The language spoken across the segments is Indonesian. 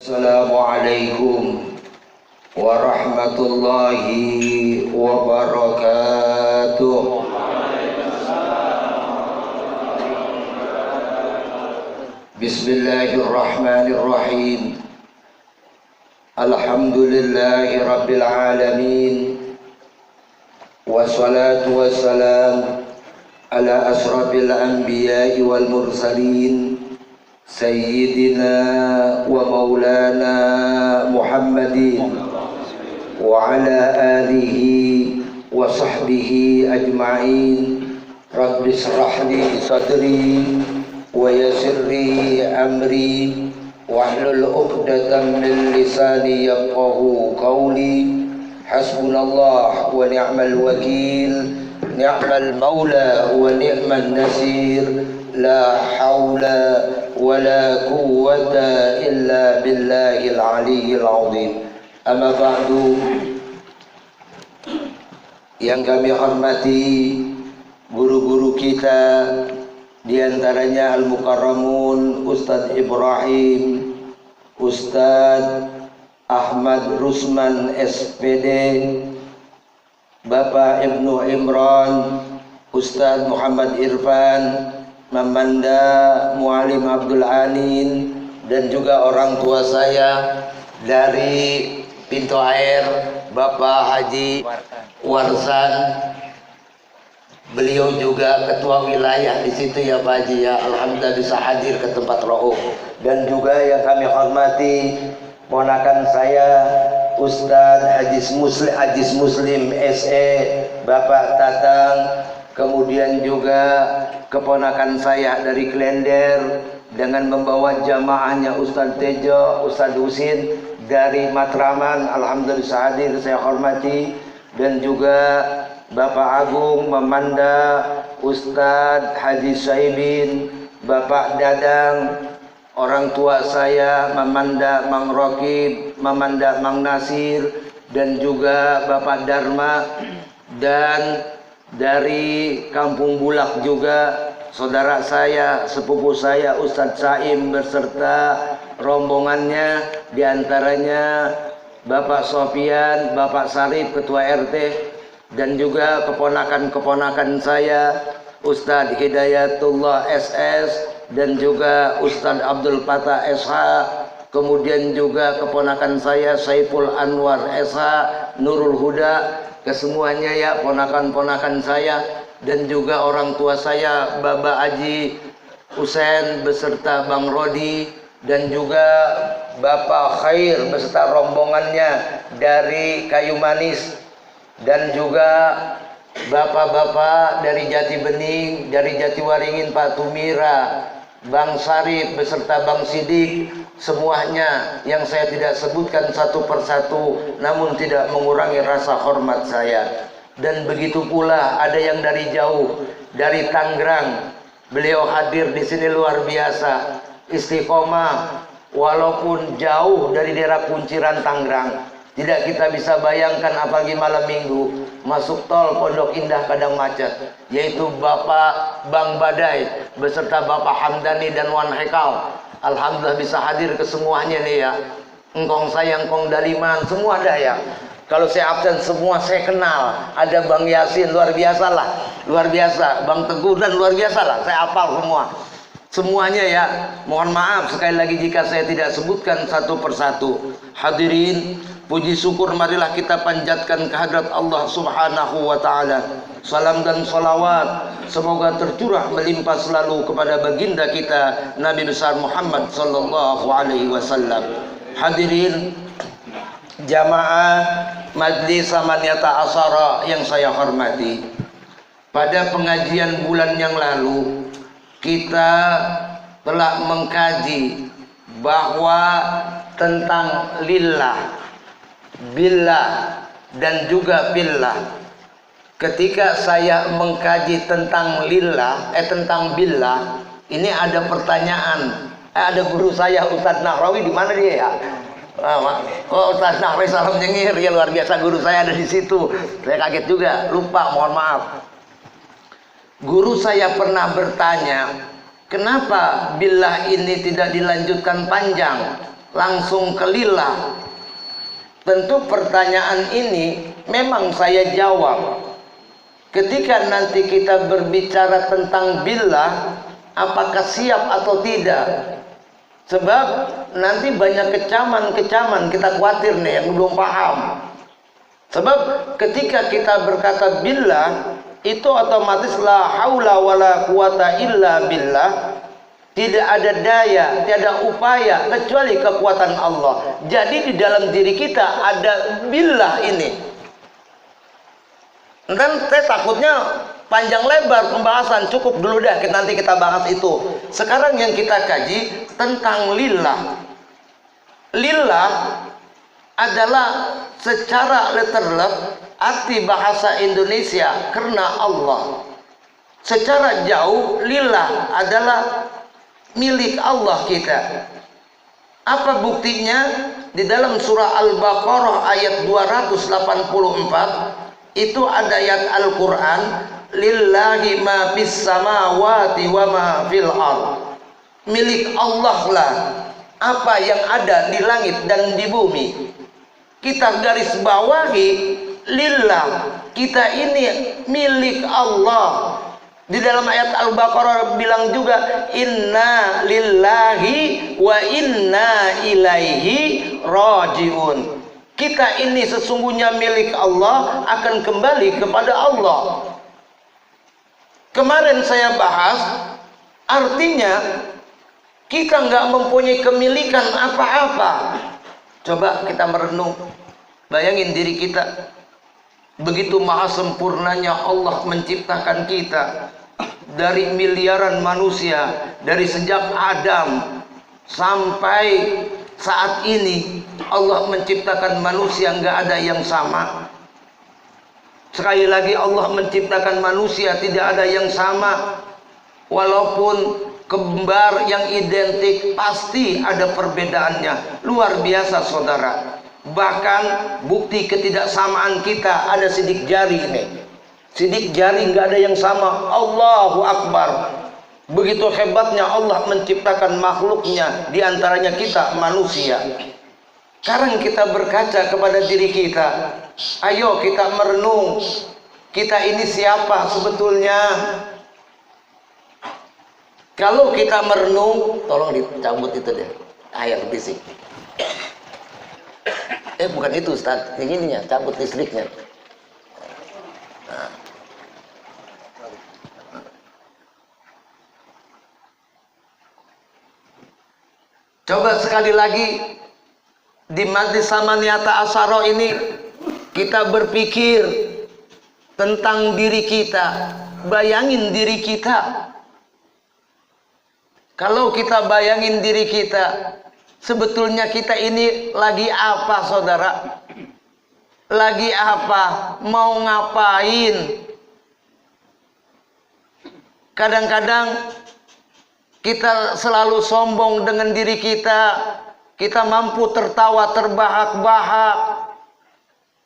Assalamualaikum warahmatullahi wabarakatuh. Bismillahirrahmanirrahim. Alhamdulillahi rabbil alamin. Wassalatu wassalam ala asrafil anbiya'i wal mursalin Sayyidina wa maulana Muhammadin wa ala alihi wa sahbihi ajma'in. Rabbi shrah li sadri wa yassir li amri wahlul 'uqdatam min lisani yafqahu qawli. Hasbunallah wa ni'mal wakil, ni'mal maula wa ni'man nasir. La haula wala quwwata illa billahil aliyyil azim. Amma ba'du. Yang kami hormati guru-guru kita, diantaranya Al-Mukarramun Ustadz Ibrahim, Ustadz Ahmad Rusman SPD, Bapak Ibnu Imran, Ustadz Muhammad Irfan, Mamanda Mualim Abdul Anin, dan juga orang tua saya dari Pintu Air, Bapak Haji Warsan. Beliau juga ketua wilayah di situ ya Pak Haji ya. Alhamdulillah bisa hadir ke tempat roh. Dan juga yang kami hormati ponakan saya Ustadz Ajis Muslim SE, Bapak Tatang. Kemudian juga keponakan saya dari Klender dengan membawa jamaahnya Ustadz Tejo, Ustadz Husin dari Matraman. Alhamdulillah hadir saya hormati. Dan juga Bapak Agung Memanda, Ustadz Haji Saibin, Bapak Dadang, orang tua saya Memanda Mang Rokib, Memanda Mang Nasir, dan juga Bapak Dharma. Dan dari Kampung Bulak juga saudara saya, sepupu saya Ustadz Saim beserta rombongannya, diantaranya Bapak Sofian, Bapak Sarif Ketua RT, dan juga keponakan-keponakan saya Ustadz Hidayatullah SS dan juga Ustadz Abdul Fatah SH. Kemudian juga keponakan saya Saiful Anwar SH, Nurul Huda. Kesemuanya ya ponakan-ponakan saya, dan juga orang tua saya Bapak Haji Husain beserta Bang Rodi, dan juga Bapak Khair beserta rombongannya dari Kayu Manis, dan juga bapak-bapak dari Jati Bening, dari Jatiwaringin Pak Tumira, Bang Sarif beserta Bang Sidik. Semuanya yang saya tidak sebutkan satu persatu, namun tidak mengurangi rasa hormat saya. Dan begitu pula ada yang dari jauh, dari Tangerang. Beliau hadir di sini luar biasa, istiqomah walaupun jauh dari daerah Kunciran Tangerang. Tidak kita bisa bayangkan apalagi malam minggu masuk tol Pondok Indah kadang macet, yaitu Bapak Bang Badai beserta Bapak Hamdani dan Wan Hekal. Alhamdulillah bisa hadir ke semuanya nih ya. Engkong saya, engkong Daliman, semua ada ya. Kalau saya absen semua saya kenal. Ada Bang Yasin, luar biasa lah, luar biasa. Bang Teguh dan luar biasa lah, saya hafal semua. Semuanya ya. Mohon maaf sekali lagi jika saya tidak sebutkan satu persatu. Hadirin, puji syukur marilah kita panjatkan kehadrat Allah Subhanahu wa ta'ala. Salam dan salawat semoga tercurah melimpah selalu kepada baginda kita Nabi besar Muhammad sallallahu alaihi wasallam. Hadirin jamaah Majlis Samaniyata Asyara yang saya hormati, pada pengajian bulan yang lalu kita telah mengkaji bahwa tentang lillah, billah, dan juga fillah. Ketika saya mengkaji tentang lillah, tentang billah, ini ada pertanyaan. Ada guru saya Ustadz Nahrawi, di mana dia ya? Oh, Ustadz Nahrawi salam nyengir, ya luar biasa, guru saya ada di situ. Saya kaget juga, lupa, mohon maaf. Guru saya pernah bertanya, kenapa billah ini tidak dilanjutkan panjang? langsung ke lillah. Tentu pertanyaan ini memang saya jawab. Ketika nanti kita berbicara tentang billah, apakah siap atau tidak? Sebab nanti banyak kecaman-kecaman, kita khawatir nih yang belum paham. Sebab ketika kita berkata billah, itu otomatis la haula wala quwata illa billah. Tidak ada daya, tiada upaya kecuali kekuatan Allah. Jadi di dalam diri kita ada billah ini. Dan saya takutnya panjang lebar pembahasan, cukup dulu dah, nanti kita bahas itu. Sekarang yang kita kaji tentang lillah. Lillah adalah secara letterlek arti bahasa Indonesia karena Allah. Secara jauh lillah adalah milik Allah kita. Apa buktinya? Di dalam surah Al-Baqarah ayat 284 itu ada ayat Al-Quran, lillahi ma fis samawati wa ma fil ard. Milik Allah lah apa yang ada di langit dan di bumi. Kita garis bawahi lillah, kita ini milik Allah. Di dalam ayat Al-Baqarah bilang juga inna lillahi wa inna ilaihi rajiun. Kita ini sesungguhnya milik Allah, akan kembali kepada Allah. Kemarin saya bahas artinya kita nggak mempunyai kemilikan apa-apa. Coba kita merenung, bayangin diri kita. Begitu maha sempurnanya Allah menciptakan kita dari miliaran manusia, dari sejak Adam sampai saat ini Allah menciptakan manusia, nggak ada yang sama. Sekali lagi Allah menciptakan manusia tidak ada yang sama. Walaupun kembar yang identik pasti ada perbedaannya. Luar biasa saudara. Bahkan bukti ketidaksamaan kita ada sidik jari ini. Sidik jari nggak ada yang sama. Allahu Akbar. Begitu hebatnya Allah menciptakan makhluknya, diantaranya kita manusia. Sekarang kita berkaca kepada diri kita. Ayo kita merenung. Kita ini siapa sebetulnya? Kalau kita merenung, tolong dicabut itu deh, air bisik. Bukan itu Ustaz, yang ininya, cabut listriknya. Nah. Coba sekali lagi di Majlis Samaniyata Asyara ini kita berpikir tentang diri kita. Bayangin diri kita. Kalau kita bayangin diri kita, sebetulnya kita ini lagi apa saudara? Lagi apa? Mau ngapain? Kadang-kadang kita selalu sombong dengan diri kita. Kita mampu tertawa terbahak-bahak.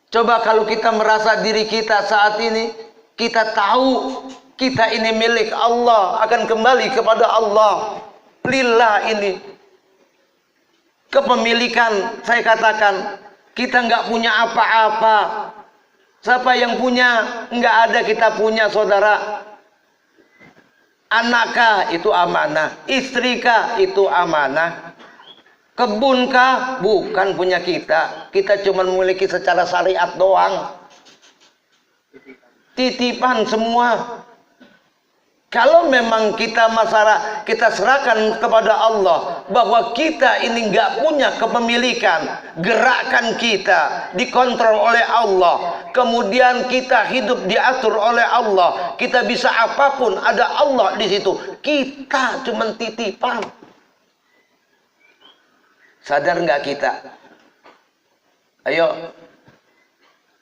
Coba kalau kita merasa diri kita saat ini, kita tahu kita ini milik Allah, akan kembali kepada Allah. Lillah ini. Kepemilikan, saya katakan, kita nggak punya apa-apa. Siapa yang punya? Nggak ada, kita punya saudara. Anakkah? Itu amanah. Istrikah? Itu amanah. Kebunkah? Bukan punya kita. Kita cuma memiliki secara syariat doang. Titipan semua. Kalau memang kita masalah, kita serahkan kepada Allah bahwa kita ini nggak punya kepemilikan, gerakan kita dikontrol oleh Allah, kemudian kita hidup diatur oleh Allah, kita bisa apapun ada Allah di situ, kita cuma titipan. Sadar nggak kita? Ayo.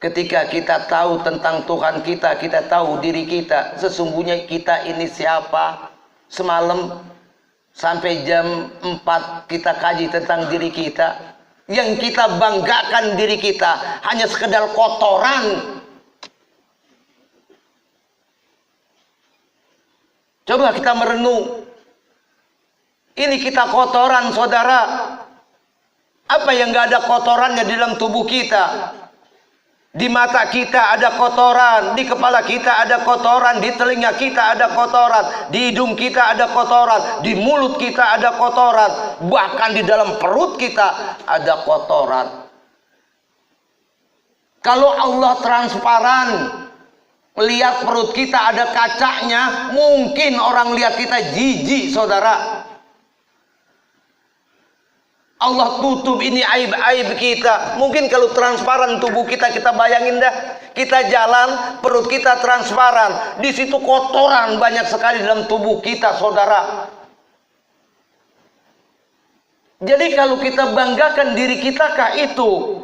Ketika kita tahu tentang Tuhan kita, kita tahu diri kita, sesungguhnya kita ini siapa. Semalam sampai jam 4 kita kaji tentang diri kita. Yang kita banggakan diri kita hanya sekedar kotoran. Coba kita merenung. Ini kita kotoran saudara. Apa yang nggak ada kotorannya di dalam tubuh kita? Di mata kita ada kotoran, di kepala kita ada kotoran, di telinga kita ada kotoran, di hidung kita ada kotoran, di mulut kita ada kotoran, bahkan di dalam perut kita ada kotoran. Kalau Allah transparan, lihat perut kita ada kacanya, mungkin orang lihat kita jijik, saudara. Allah tutup ini aib-aib kita. Mungkin kalau transparan tubuh kita, kita bayangin dah, kita jalan, perut kita transparan, di situ kotoran banyak sekali dalam tubuh kita, saudara. Jadi kalau kita banggakan diri kita kah itu?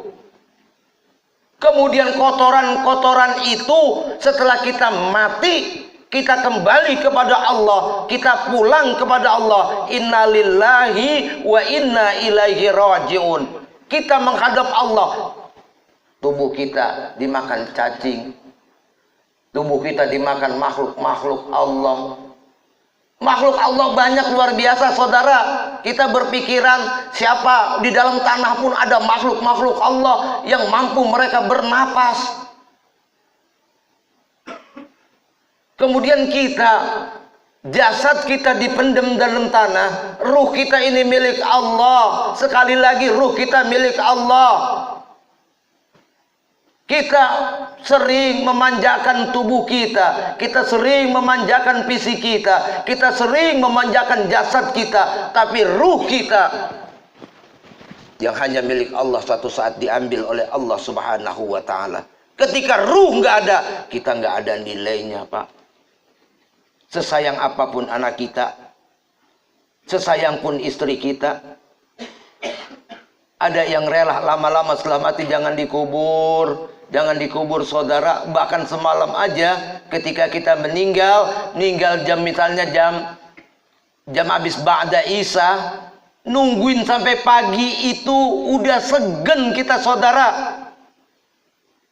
Kemudian kotoran-kotoran itu setelah kita mati, kita kembali kepada Allah, kita pulang kepada Allah. Innalillahi wa inna ilaihi rajiun. Kita menghadap Allah. Tubuh kita dimakan cacing, tubuh kita dimakan makhluk-makhluk Allah. Makhluk Allah banyak luar biasa, saudara. Kita berpikiran siapa di dalam tanah pun ada makhluk-makhluk Allah yang mampu mereka bernapas. Kemudian kita, jasad kita dipendam dalam tanah, ruh kita ini milik Allah. Sekali lagi, ruh kita milik Allah. Kita sering memanjakan tubuh kita, kita sering memanjakan fisik kita, kita sering memanjakan jasad kita, tapi ruh kita yang hanya milik Allah suatu saat diambil oleh Allah Subhanahu wa ta'ala. Ketika ruh nggak ada, kita nggak ada nilainya, Pak. Sesayang apapun anak kita, sesayang pun istri kita, ada yang rela lama-lama setelah mati jangan dikubur. Jangan dikubur, saudara. Bahkan semalam aja ketika kita meninggal jam misalnya jam habis ba'da Isya, nungguin sampai pagi itu udah segen kita, saudara.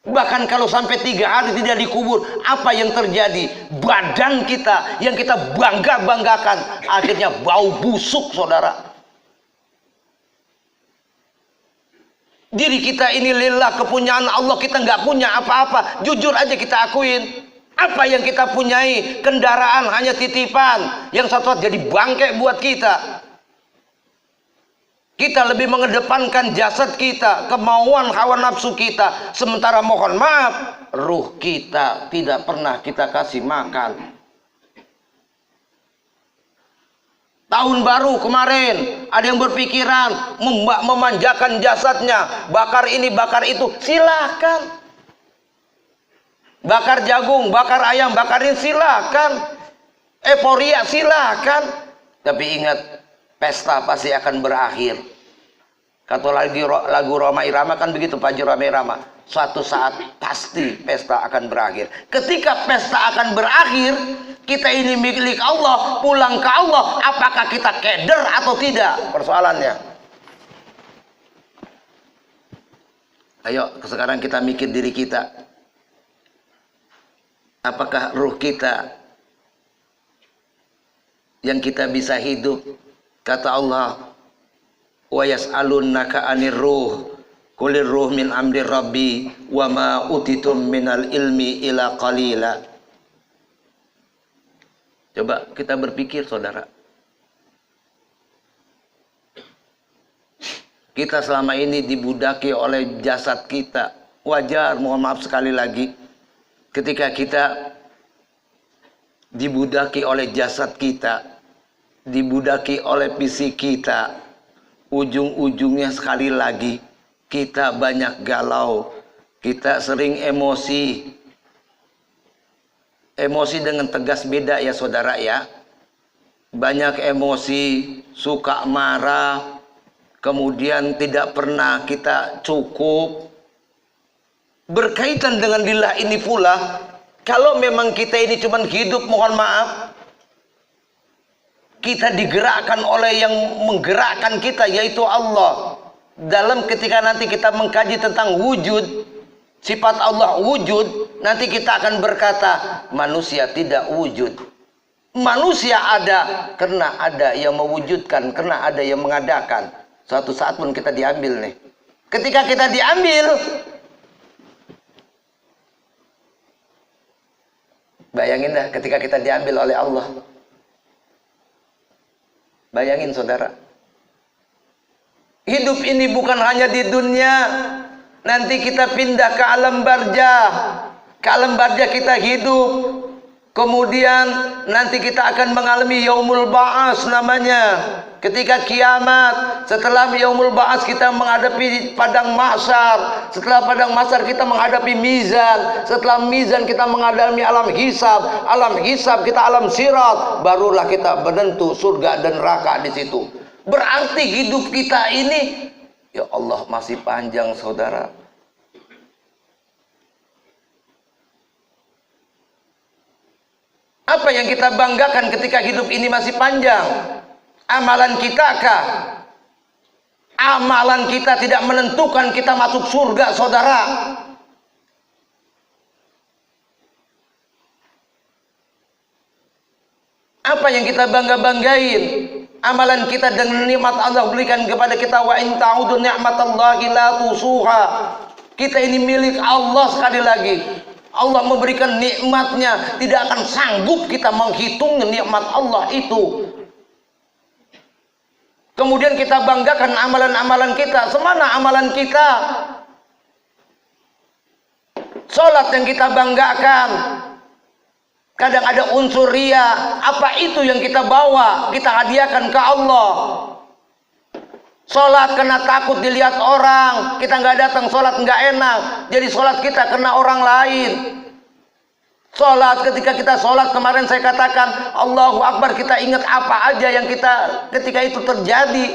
Bahkan kalau sampai 3 hari tidak dikubur, apa yang terjadi? Badan kita yang kita banggakan akhirnya bau busuk, saudara. Diri kita ini lillah, kepunyaan Allah, kita nggak punya apa-apa. Jujur aja kita akuin. Apa yang kita punyai? Kendaraan hanya titipan, yang satu jadi bangkai buat kita. Kita lebih mengedepankan jasad kita, kemauan hawa nafsu kita. Sementara mohon maaf, ruh kita tidak pernah kita kasih makan. Tahun baru kemarin ada yang berpikiran memanjakan jasadnya, bakar ini bakar itu, silakan. Bakar jagung, bakar ayam, bakarin silakan. Euforia silakan. Tapi ingat, pesta pasti akan berakhir. Kata lagu Rhoma Irama kan begitu, Pak Rhoma Irama. Suatu saat pasti pesta akan berakhir. Ketika pesta akan berakhir, kita ini milik Allah, pulang ke Allah, apakah kita keder atau tidak? Persoalannya. Ayo sekarang kita mikir diri kita. Apakah ruh kita yang kita bisa hidup? Kata Allah, wa yas'alunnaka 'anir ruh, qulir ruh min amri rabbi wa ma utitum minal ilmi ila qalila. Coba kita berpikir, saudara. Kita selama ini dibudaki oleh jasad kita. Wajar, mohon maaf sekali lagi, ketika kita dibudaki oleh jasad kita, dibudaki oleh fisik kita, ujung-ujungnya sekali lagi kita banyak galau, kita sering emosi. Emosi dengan tegas beda ya, saudara ya. Banyak emosi, suka marah, kemudian tidak pernah kita cukup. Berkaitan dengan lillah ini pula, kalau memang kita ini cuma hidup, mohon maaf, kita digerakkan oleh yang menggerakkan kita, yaitu Allah. Dalam ketika nanti kita mengkaji tentang wujud, sifat Allah wujud, nanti kita akan berkata manusia tidak wujud. Manusia ada karena ada yang mewujudkan, karena ada yang mengadakan. Suatu saat pun kita diambil nih. Ketika kita diambil, bayangin dah ketika kita diambil oleh Allah. Bayangin saudara. Hidup ini bukan hanya di dunia. Nanti kita pindah ke alam barzah. Ke alam barzah kita hidup. Kemudian nanti kita akan mengalami yaumul ba'as namanya. Ketika kiamat, setelah yaumul ba'as kita menghadapi padang mahsyar. Setelah padang mahsyar kita menghadapi mizan. Setelah mizan kita menghadapi alam hisab. Alam hisab kita alam sirat. Barulah kita menentu surga dan neraka di situ. Berarti hidup kita ini, ya Allah, masih panjang saudara. Apa yang kita banggakan ketika hidup ini masih panjang? Amalan kita kah? Amalan kita tidak menentukan kita masuk surga, saudara. Apa yang kita bangga-banggain? Amalan kita dengan nikmat Allah berikan kepada kita. Wa in ta'udu ni'matallahi la tusuha. Kita ini milik Allah sekali lagi. Allah memberikan nikmatnya, tidak akan sanggup kita menghitung nikmat Allah itu. Kemudian kita banggakan amalan-amalan kita. Semana amalan kita? Salat yang kita banggakan, kadang ada unsur ria. Apa itu yang kita bawa, kita hadiahkan ke Allah? Sholat karena takut dilihat orang, kita nggak datang sholat nggak enak, jadi sholat kita kena orang lain. Sholat, ketika kita sholat kemarin saya katakan Allahu Akbar, kita ingat apa aja yang kita ketika itu terjadi.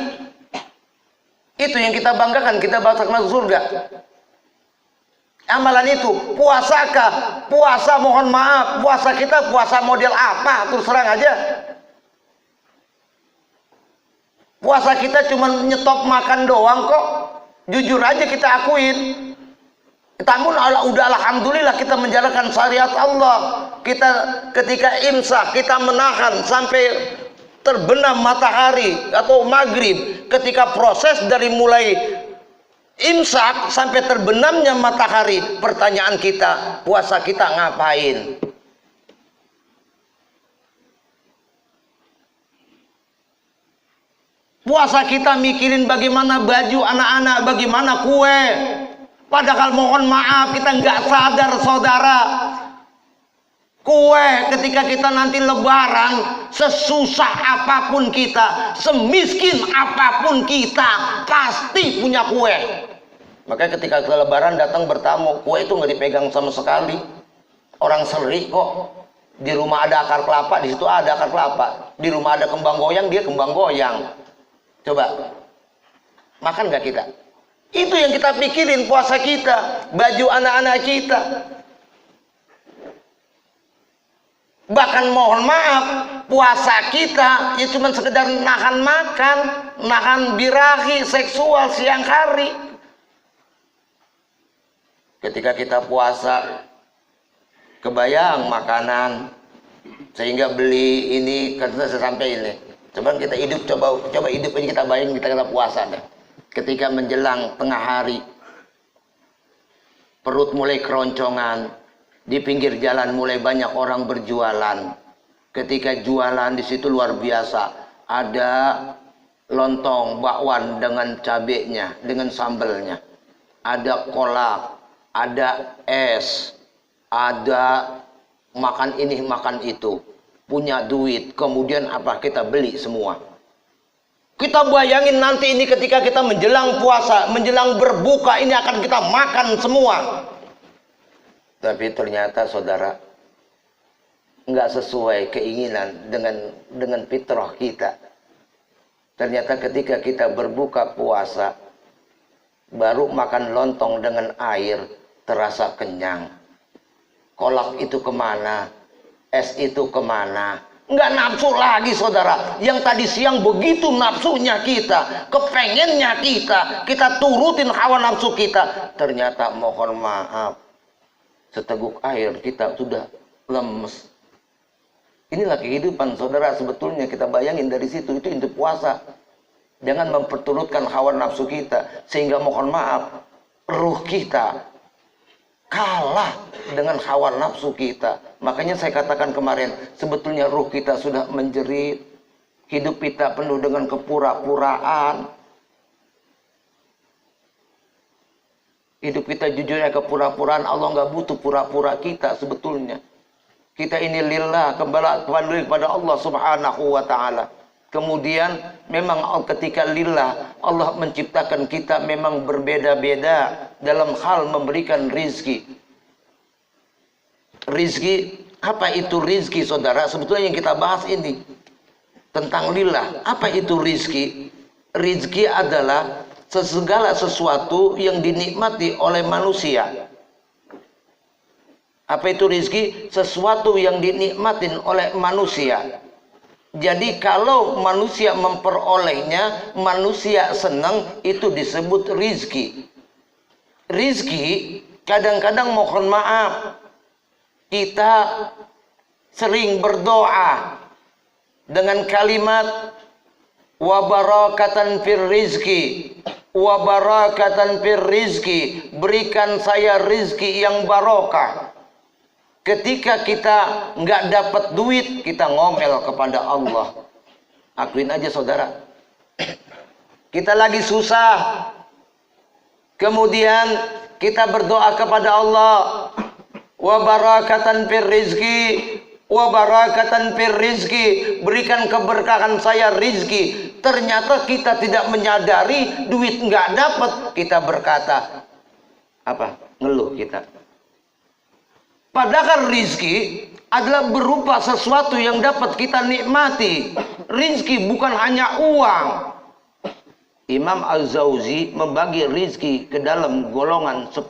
Itu yang kita banggakan, kita bakal masuk surga. Amalan itu. Puasakah? Puasa, mohon maaf, puasa kita puasa model apa? Terus terang aja. Puasa kita cuma nyetop makan doang kok. Jujur aja kita akuin. Namun udah alhamdulillah kita menjalankan syariat Allah. Kita ketika imsak kita menahan sampai terbenam matahari atau maghrib. Ketika proses dari mulai imsak sampai terbenamnya matahari, pertanyaan kita, puasa kita ngapain? Puasa kita mikirin bagaimana baju anak-anak, bagaimana kue. Padahal mohon maaf kita nggak sadar saudara. Kue ketika kita nanti lebaran, sesusah apapun kita, semiskin apapun kita, pasti punya kue. Makanya ketika kita lebaran datang bertamu, kue itu nggak dipegang sama sekali. Orang seri kok. Di rumah ada akar kelapa, di situ ada akar kelapa. Di rumah ada kembang goyang, dia kembang goyang. Coba, makan gak kita? Itu yang kita pikirin, puasa kita, baju anak-anak kita. Bahkan mohon maaf, puasa kita ya cuma sekedar nahan makan, nahan birahi seksual siang hari. Ketika kita puasa, kebayang makanan, sehingga beli ini, kata saya sampai ini. Coba kita hidup, coba hidup ini kita bayangin, kita puasa deh. Ketika menjelang tengah hari, perut mulai keroncongan, di pinggir jalan mulai banyak orang berjualan. Ketika jualan di situ luar biasa, ada lontong bakwan dengan cabenya, dengan sambelnya, ada kolak, ada es, ada makan ini makan itu. Punya duit, kemudian apa, kita beli semua. Kita bayangin nanti ini ketika kita menjelang puasa, menjelang berbuka, ini akan kita makan semua. Tapi ternyata saudara, nggak sesuai keinginan dengan fitrah kita. Ternyata ketika kita berbuka puasa, baru makan lontong dengan air, terasa kenyang. Kolak itu kemana? Es itu kemana? Nggak nafsu lagi saudara. Yang tadi siang begitu nafsunya kita, kepengennya kita turutin hawa nafsu kita. Ternyata mohon maaf, seteguk air kita sudah lemes. Inilah kehidupan saudara sebetulnya, kita bayangin dari situ, itu puasa. Jangan memperturutkan hawa nafsu kita, sehingga mohon maaf, ruh kita kalah dengan hawa nafsu kita. Makanya saya katakan kemarin, sebetulnya ruh kita sudah menjerit, hidup kita penuh dengan kepura-puraan. Hidup kita jujurnya kepura-puraan. Allah nggak butuh pura-pura kita sebetulnya. Kita ini lillah, kembali kepada Allah subhanahu wa ta'ala. Kemudian memang ketika lillah, Allah menciptakan kita memang berbeda-beda dalam hal memberikan rizki. Rizki, apa itu rizki saudara? Sebetulnya yang kita bahas ini tentang lillah. Apa itu rizki? Rizki adalah segala sesuatu yang dinikmati oleh manusia. Apa itu rizki? Sesuatu yang dinikmatin oleh manusia. Jadi kalau manusia memperolehnya, manusia senang, itu disebut rizki. Rizki kadang-kadang mohon maaf, kita sering berdoa dengan kalimat wa barakatan fir rizki, wa barakatan fir rizki, berikan saya rizki yang barokah. Ketika kita nggak dapat duit, kita ngomel kepada Allah. Akuin aja saudara, kita lagi susah, kemudian kita berdoa kepada Allah, wa barakatan fir rizki, wa barakatan fir rizki, berikan keberkahan saya rizki. Ternyata kita tidak menyadari, duit nggak dapat, kita berkata apa? Ngeluh kita. Padahal rizki adalah berupa sesuatu yang dapat kita nikmati. Rizki bukan hanya uang. Imam Az-Zawzi membagi rizki ke dalam golongan 10.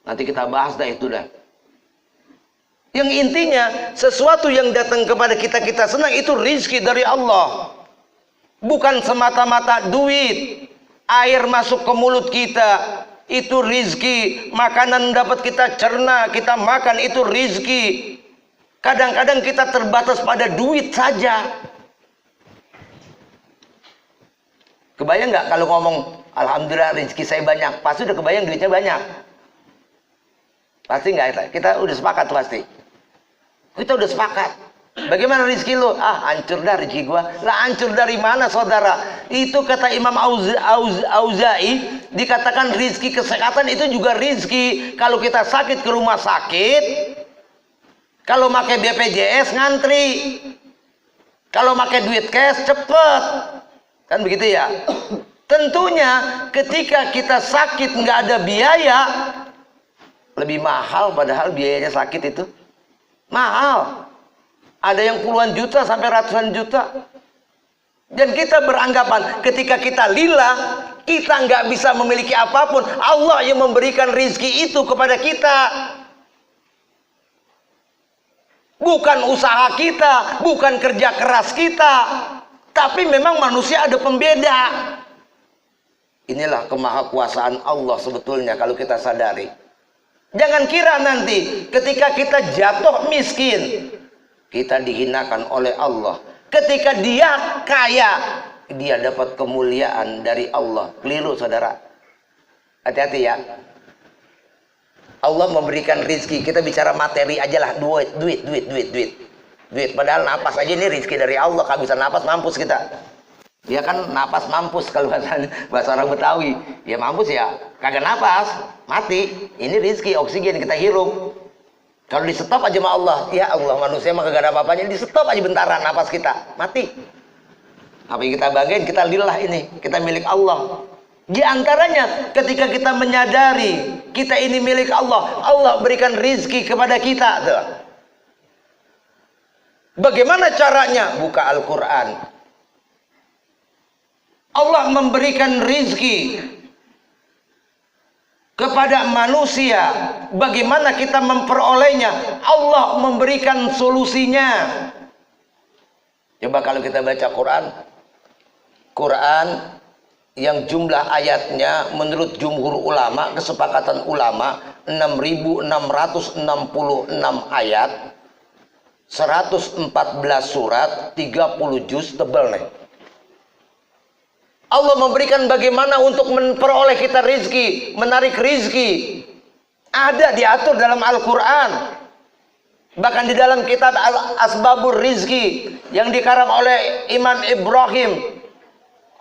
Nanti kita bahas dah itu dah. Yang intinya, sesuatu yang datang kepada kita senang, itu rizki dari Allah. Bukan semata-mata duit, air masuk ke mulut kita, itu rizki. Makanan dapat kita cerna, kita makan, itu rizki. Kadang-kadang kita terbatas pada duit saja. Kebayang nggak kalau ngomong alhamdulillah rizki saya banyak, pasti udah kebayang duitnya banyak? Pasti nggak? Kita udah sepakat pasti. Kita udah sepakat. Bagaimana rizki lu? Hancur dah rizki gua. Lah hancur dari mana saudara? Itu kata Imam Auza'i, dikatakan rizki kesehatan itu juga rizki. Kalau kita sakit ke rumah sakit, kalau pakai BPJS ngantri, kalau pakai duit cash cepet, kan begitu ya? Tentunya ketika kita sakit nggak ada biaya, lebih mahal, padahal biayanya sakit itu mahal. Ada yang puluhan juta sampai ratusan juta. Dan kita beranggapan ketika kita lillah, kita nggak bisa memiliki apapun. Allah yang memberikan rizki itu kepada kita. Bukan usaha kita, bukan kerja keras kita. Tapi memang manusia ada pembeda. Inilah kemahakuasaan Allah sebetulnya kalau kita sadari. Jangan kira nanti ketika kita jatuh miskin, kita dihinakan oleh Allah. Ketika dia kaya, dia dapat kemuliaan dari Allah. Keliru saudara. Hati-hati ya. Allah memberikan rizki. Kita bicara materi aja lah. Duit. Padahal napas aja ini rizki dari Allah. Kalau bisa napas, mampus kita. Dia kan napas mampus kalau bahasa orang Betawi. Ya mampus ya. Kagak napas, mati. Ini rizki, oksigen kita hirup. Kalau di stop aja sama Allah, ya Allah, manusia mah kagak ada apa-apanya, di stop aja bentaran napas kita, mati. Apa yang kita bagian, kita lillah ini, kita milik Allah. Di antaranya ketika kita menyadari kita ini milik Allah, Allah berikan rizki kepada kita. Tuh. Bagaimana caranya? Buka Al-Quran. Allah memberikan rizki kepada manusia. Bagaimana kita memperolehnya? Allah memberikan solusinya. Coba kalau kita baca Quran yang jumlah ayatnya menurut jumhur ulama, kesepakatan ulama 6.666 ayat, 114 surat, 30 juz, tebal nih. Allah memberikan bagaimana untuk memperoleh kita rizki, menarik rizki. Ada diatur dalam Al-Quran. Bahkan di dalam kitab Asbabur Rizki yang dikarang oleh Imam Ibrahim.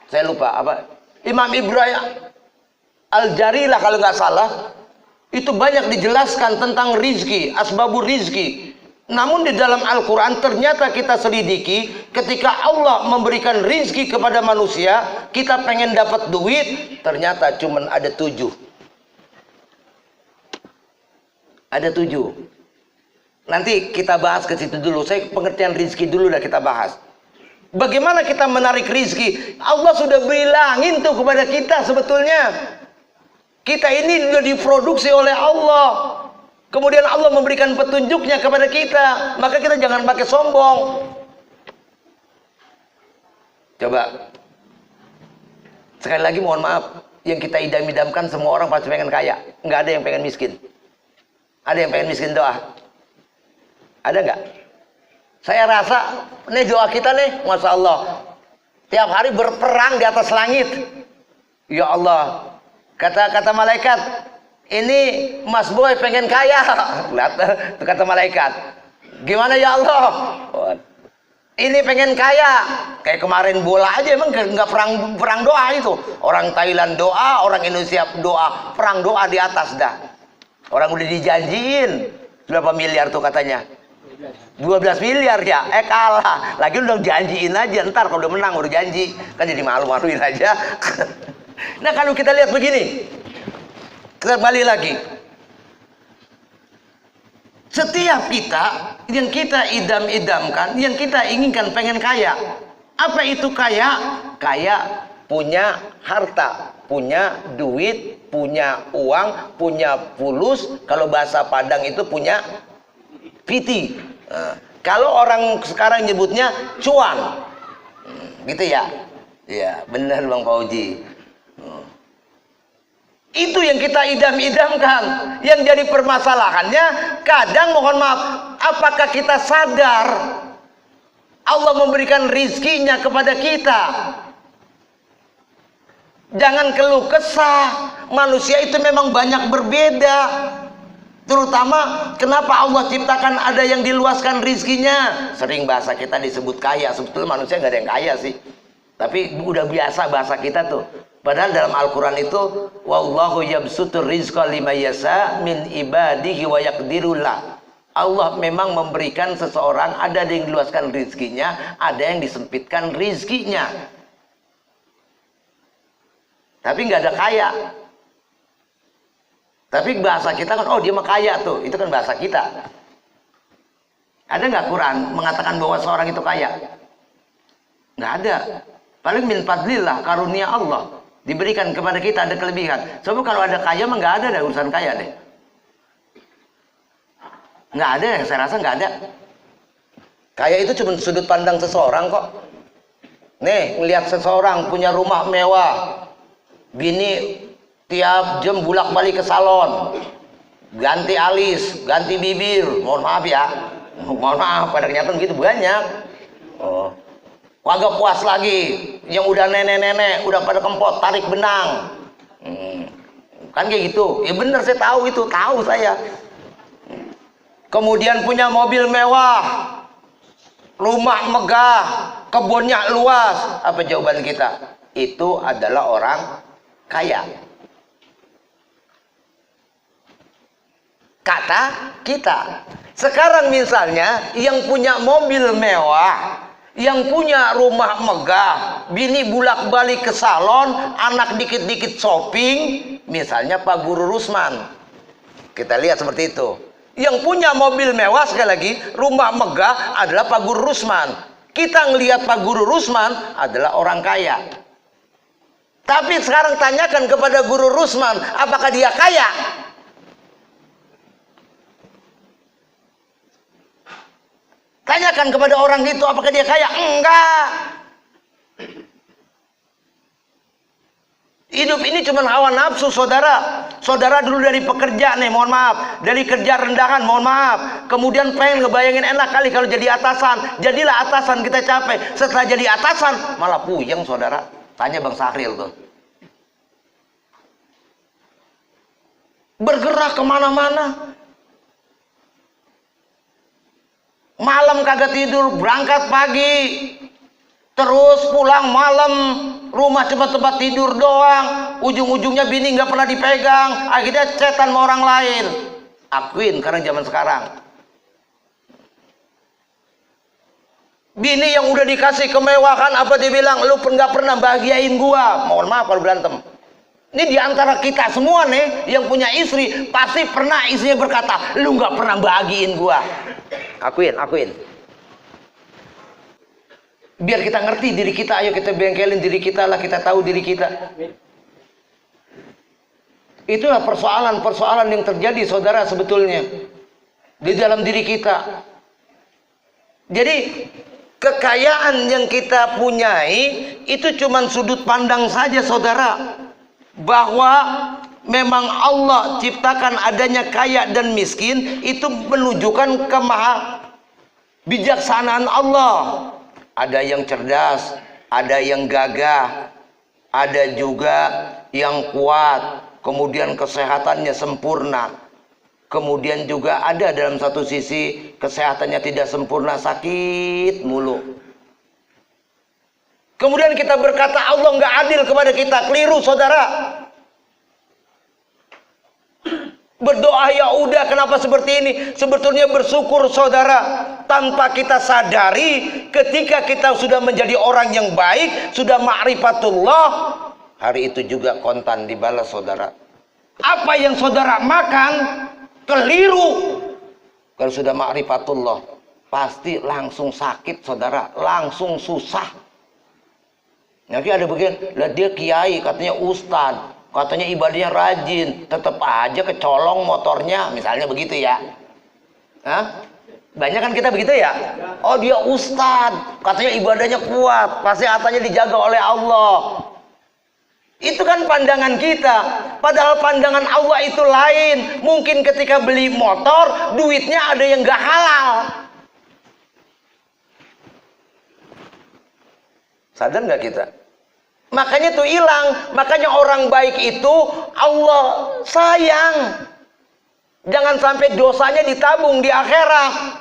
Saya lupa apa. Imam Ibrahim Al-Jarilah kalau nggak salah. Itu banyak dijelaskan tentang rizki, asbabur rizki. Namun di dalam Al-Quran ternyata kita selidiki, ketika Allah memberikan rizki kepada manusia, kita pengen dapat duit, ternyata cuma ada 7. Ada 7. Nanti kita bahas ke situ dulu. Saya pengertian rizki dulu dah kita bahas. Bagaimana kita menarik rizki? Allah sudah bilangin tuh kepada kita sebetulnya. Kita ini sudah diproduksi oleh Allah. Kemudian Allah memberikan petunjuknya kepada kita. Maka kita jangan pakai sombong. Coba. Sekali lagi mohon maaf. Yang kita idam-idamkan semua orang pasti pengen kaya. Nggak ada yang pengen miskin. Ada yang pengen miskin doa? Ada nggak? Saya rasa nih doa kita nih, Masya Allah. Tiap hari berperang di atas langit. Ya Allah. Kata malaikat, ini Mas Boy pengen kaya. Kata malaikat, gimana ya Allah? Ini pengen kaya. Kayak kemarin bola aja emang nggak perang doa itu. Orang Thailand doa, orang Indonesia doa, perang doa di atas dah. Orang udah dijanjiin berapa miliar tuh katanya? 12 miliar ya, kalah. Lagi udah janjiin aja, ntar kalau udah menang udah janji, kan jadi malu-maluin aja. Nah kalau kita lihat begini, kita kembali lagi. Setiap kita yang kita idam-idamkan, yang kita inginkan pengen kaya. Apa itu kaya? Kaya punya harta, punya duit, punya uang, punya fulus. Kalau bahasa Padang itu punya piti. Nah, kalau orang sekarang nyebutnya cuan, gitu ya? Ya benar Bang Fauji. Itu yang kita idam-idamkan. Yang jadi permasalahannya, kadang mohon maaf, apakah kita sadar Allah memberikan rizkinya kepada kita? Jangan keluh kesah. Manusia itu memang banyak berbeda. Terutama kenapa Allah ciptakan ada yang diluaskan rizkinya. Sering bahasa kita disebut kaya. Sebetulnya manusia nggak ada yang kaya sih. Tapi udah biasa bahasa kita tuh. Padahal dalam Al-Quran itu, wallahu yabsutur rizqa liman yasha min ibadihi wa yaqdirullah. Allah memang memberikan seseorang, ada yang diluaskan rizkinya, ada yang disempitkan rizkinya. Tapi nggak ada kaya. Tapi bahasa kita kan, oh dia mah kaya tuh, itu kan bahasa kita. Ada nggak Quran mengatakan bahwa seorang itu kaya? Nggak ada. Paling min fadlillah, karunia Allah. Diberikan kepada kita ada kelebihan. Coba kalau ada kaya mah nggak ada urusan kaya deh. Nggak ada, saya rasa nggak ada. Kaya itu cuma sudut pandang seseorang kok. Nih, ngelihat seseorang punya rumah mewah, bini tiap jam bolak-balik ke salon, ganti alis, ganti bibir. Mohon maaf ya, mohon maaf. Pada kenyataan gitu banyak. Oh. Kagak puas lagi, yang udah nenek-nenek, udah pada kempot, tarik benang. Kan kayak gitu. Ya bener, saya tahu itu, tahu saya. Kemudian punya mobil mewah, rumah megah, kebunnya luas. Apa jawaban kita? Itu adalah orang kaya. Kata kita. Sekarang misalnya yang punya mobil mewah, yang punya rumah megah, bini bolak-balik ke salon, anak dikit-dikit shopping, misalnya Pak Guru Rusman. Kita lihat seperti itu. Yang punya mobil mewah, sekali lagi, rumah megah adalah Pak Guru Rusman. Kita ngelihat Pak Guru Rusman adalah orang kaya. Tapi sekarang tanyakan kepada Guru Rusman, apakah dia kaya? Tanyakan kepada orang itu apakah dia kaya? Enggak. Hidup ini cuma hawa nafsu, saudara. Saudara dulu dari pekerja nih, mohon maaf, dari kerja rendahan, mohon maaf. Kemudian pengen ngebayangin enak kali kalau jadi atasan. Jadilah atasan, kita capek. Setelah jadi atasan malah puyeng, saudara. Tanya Bang Sahril tuh. Bergerak kemana-mana. Malam kagak tidur, berangkat pagi. Terus pulang malam, rumah cuma tempat tidur doang. Ujung-ujungnya bini nggak pernah dipegang. Akhirnya cetan sama orang lain. Akuin karena zaman sekarang. Bini yang udah dikasih kemewahan, apa dia bilang? Lu nggak pernah bahagiain gua. Mohon maaf kalau berantem. Ini diantara kita semua nih yang punya istri, pasti pernah istrinya berkata, lu nggak pernah bahagiin gua. Akuin. Biar kita ngerti diri kita, ayo kita bengkelin diri kita lah, kita tahu diri kita. Itulah persoalan-persoalan yang terjadi, saudara, sebetulnya di dalam diri kita. Jadi kekayaan yang kita punyai itu cuma sudut pandang saja, saudara. Bahwa memang Allah ciptakan adanya kaya dan miskin itu menunjukkan bijaksanaan Allah. Ada yang cerdas, ada yang gagah, ada juga yang kuat, kemudian kesehatannya sempurna. Kemudian juga ada dalam satu sisi kesehatannya tidak sempurna, sakit mulu. Kemudian kita berkata Allah nggak adil kepada kita, keliru, saudara. Berdoa ya udah, kenapa seperti ini? Sebetulnya bersyukur, saudara. Tanpa kita sadari, ketika kita sudah menjadi orang yang baik, sudah ma'rifatullah, hari itu juga kontan dibalas, saudara. Apa yang saudara makan keliru. Kalau sudah ma'rifatullah, pasti langsung sakit, saudara, langsung susah. Nanti ada bagian, lah dia kiai, katanya ustad, katanya ibadahnya rajin, tetap aja kecolong motornya, misalnya begitu ya. Hah? Banyak kan kita begitu ya? Oh dia ustad, katanya ibadahnya kuat, kesehatannya dijaga oleh Allah. Itu kan pandangan kita, padahal pandangan Allah itu lain. Mungkin ketika beli motor, duitnya ada yang gak halal. Sadar gak kita? Makanya tuh hilang. Makanya orang baik itu Allah sayang. Jangan sampai dosanya ditabung di akhirat.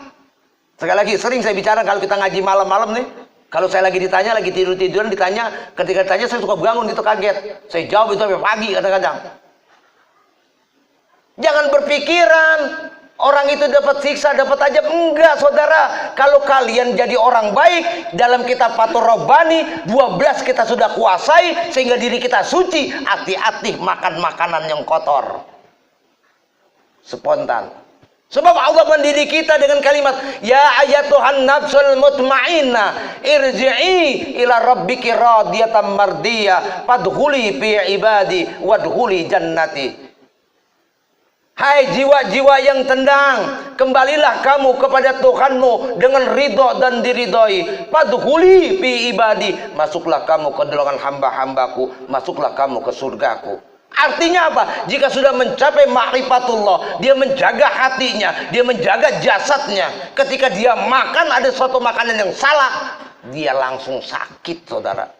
Sekali lagi, sering saya bicara kalau kita ngaji malam-malam nih. Kalau saya lagi ditanya, lagi tidur-tiduran ditanya. Ketika ditanya saya suka bangun gitu kaget. Saya jawab itu sampai pagi kadang-kadang. Jangan berpikiran orang itu dapat siksa, dapat ajab. Enggak, saudara. Kalau kalian jadi orang baik, dalam kitab Fathur Rabbani 12 kita sudah kuasai sehingga diri kita suci. Hati-hati makan makanan yang kotor, spontan. Sebab Allah mendidik kita dengan kalimat, ya ayatuhan nafsul mutmainnah irji'i ila rabbiki radiyatan mardiyah fadkhuli fi ibadi wadkhuli jannati. Hai jiwa-jiwa yang tenang, kembalilah kamu kepada Tuhanmu dengan ridho dan diridhoi. Fadkhuli fi ibadi, masuklah kamu ke dalam hamba-hambaku, masuklah kamu ke surgaku. Artinya apa? Jika sudah mencapai ma'rifatullah, dia menjaga hatinya, dia menjaga jasadnya. Ketika dia makan ada suatu makanan yang salah, dia langsung sakit, saudara.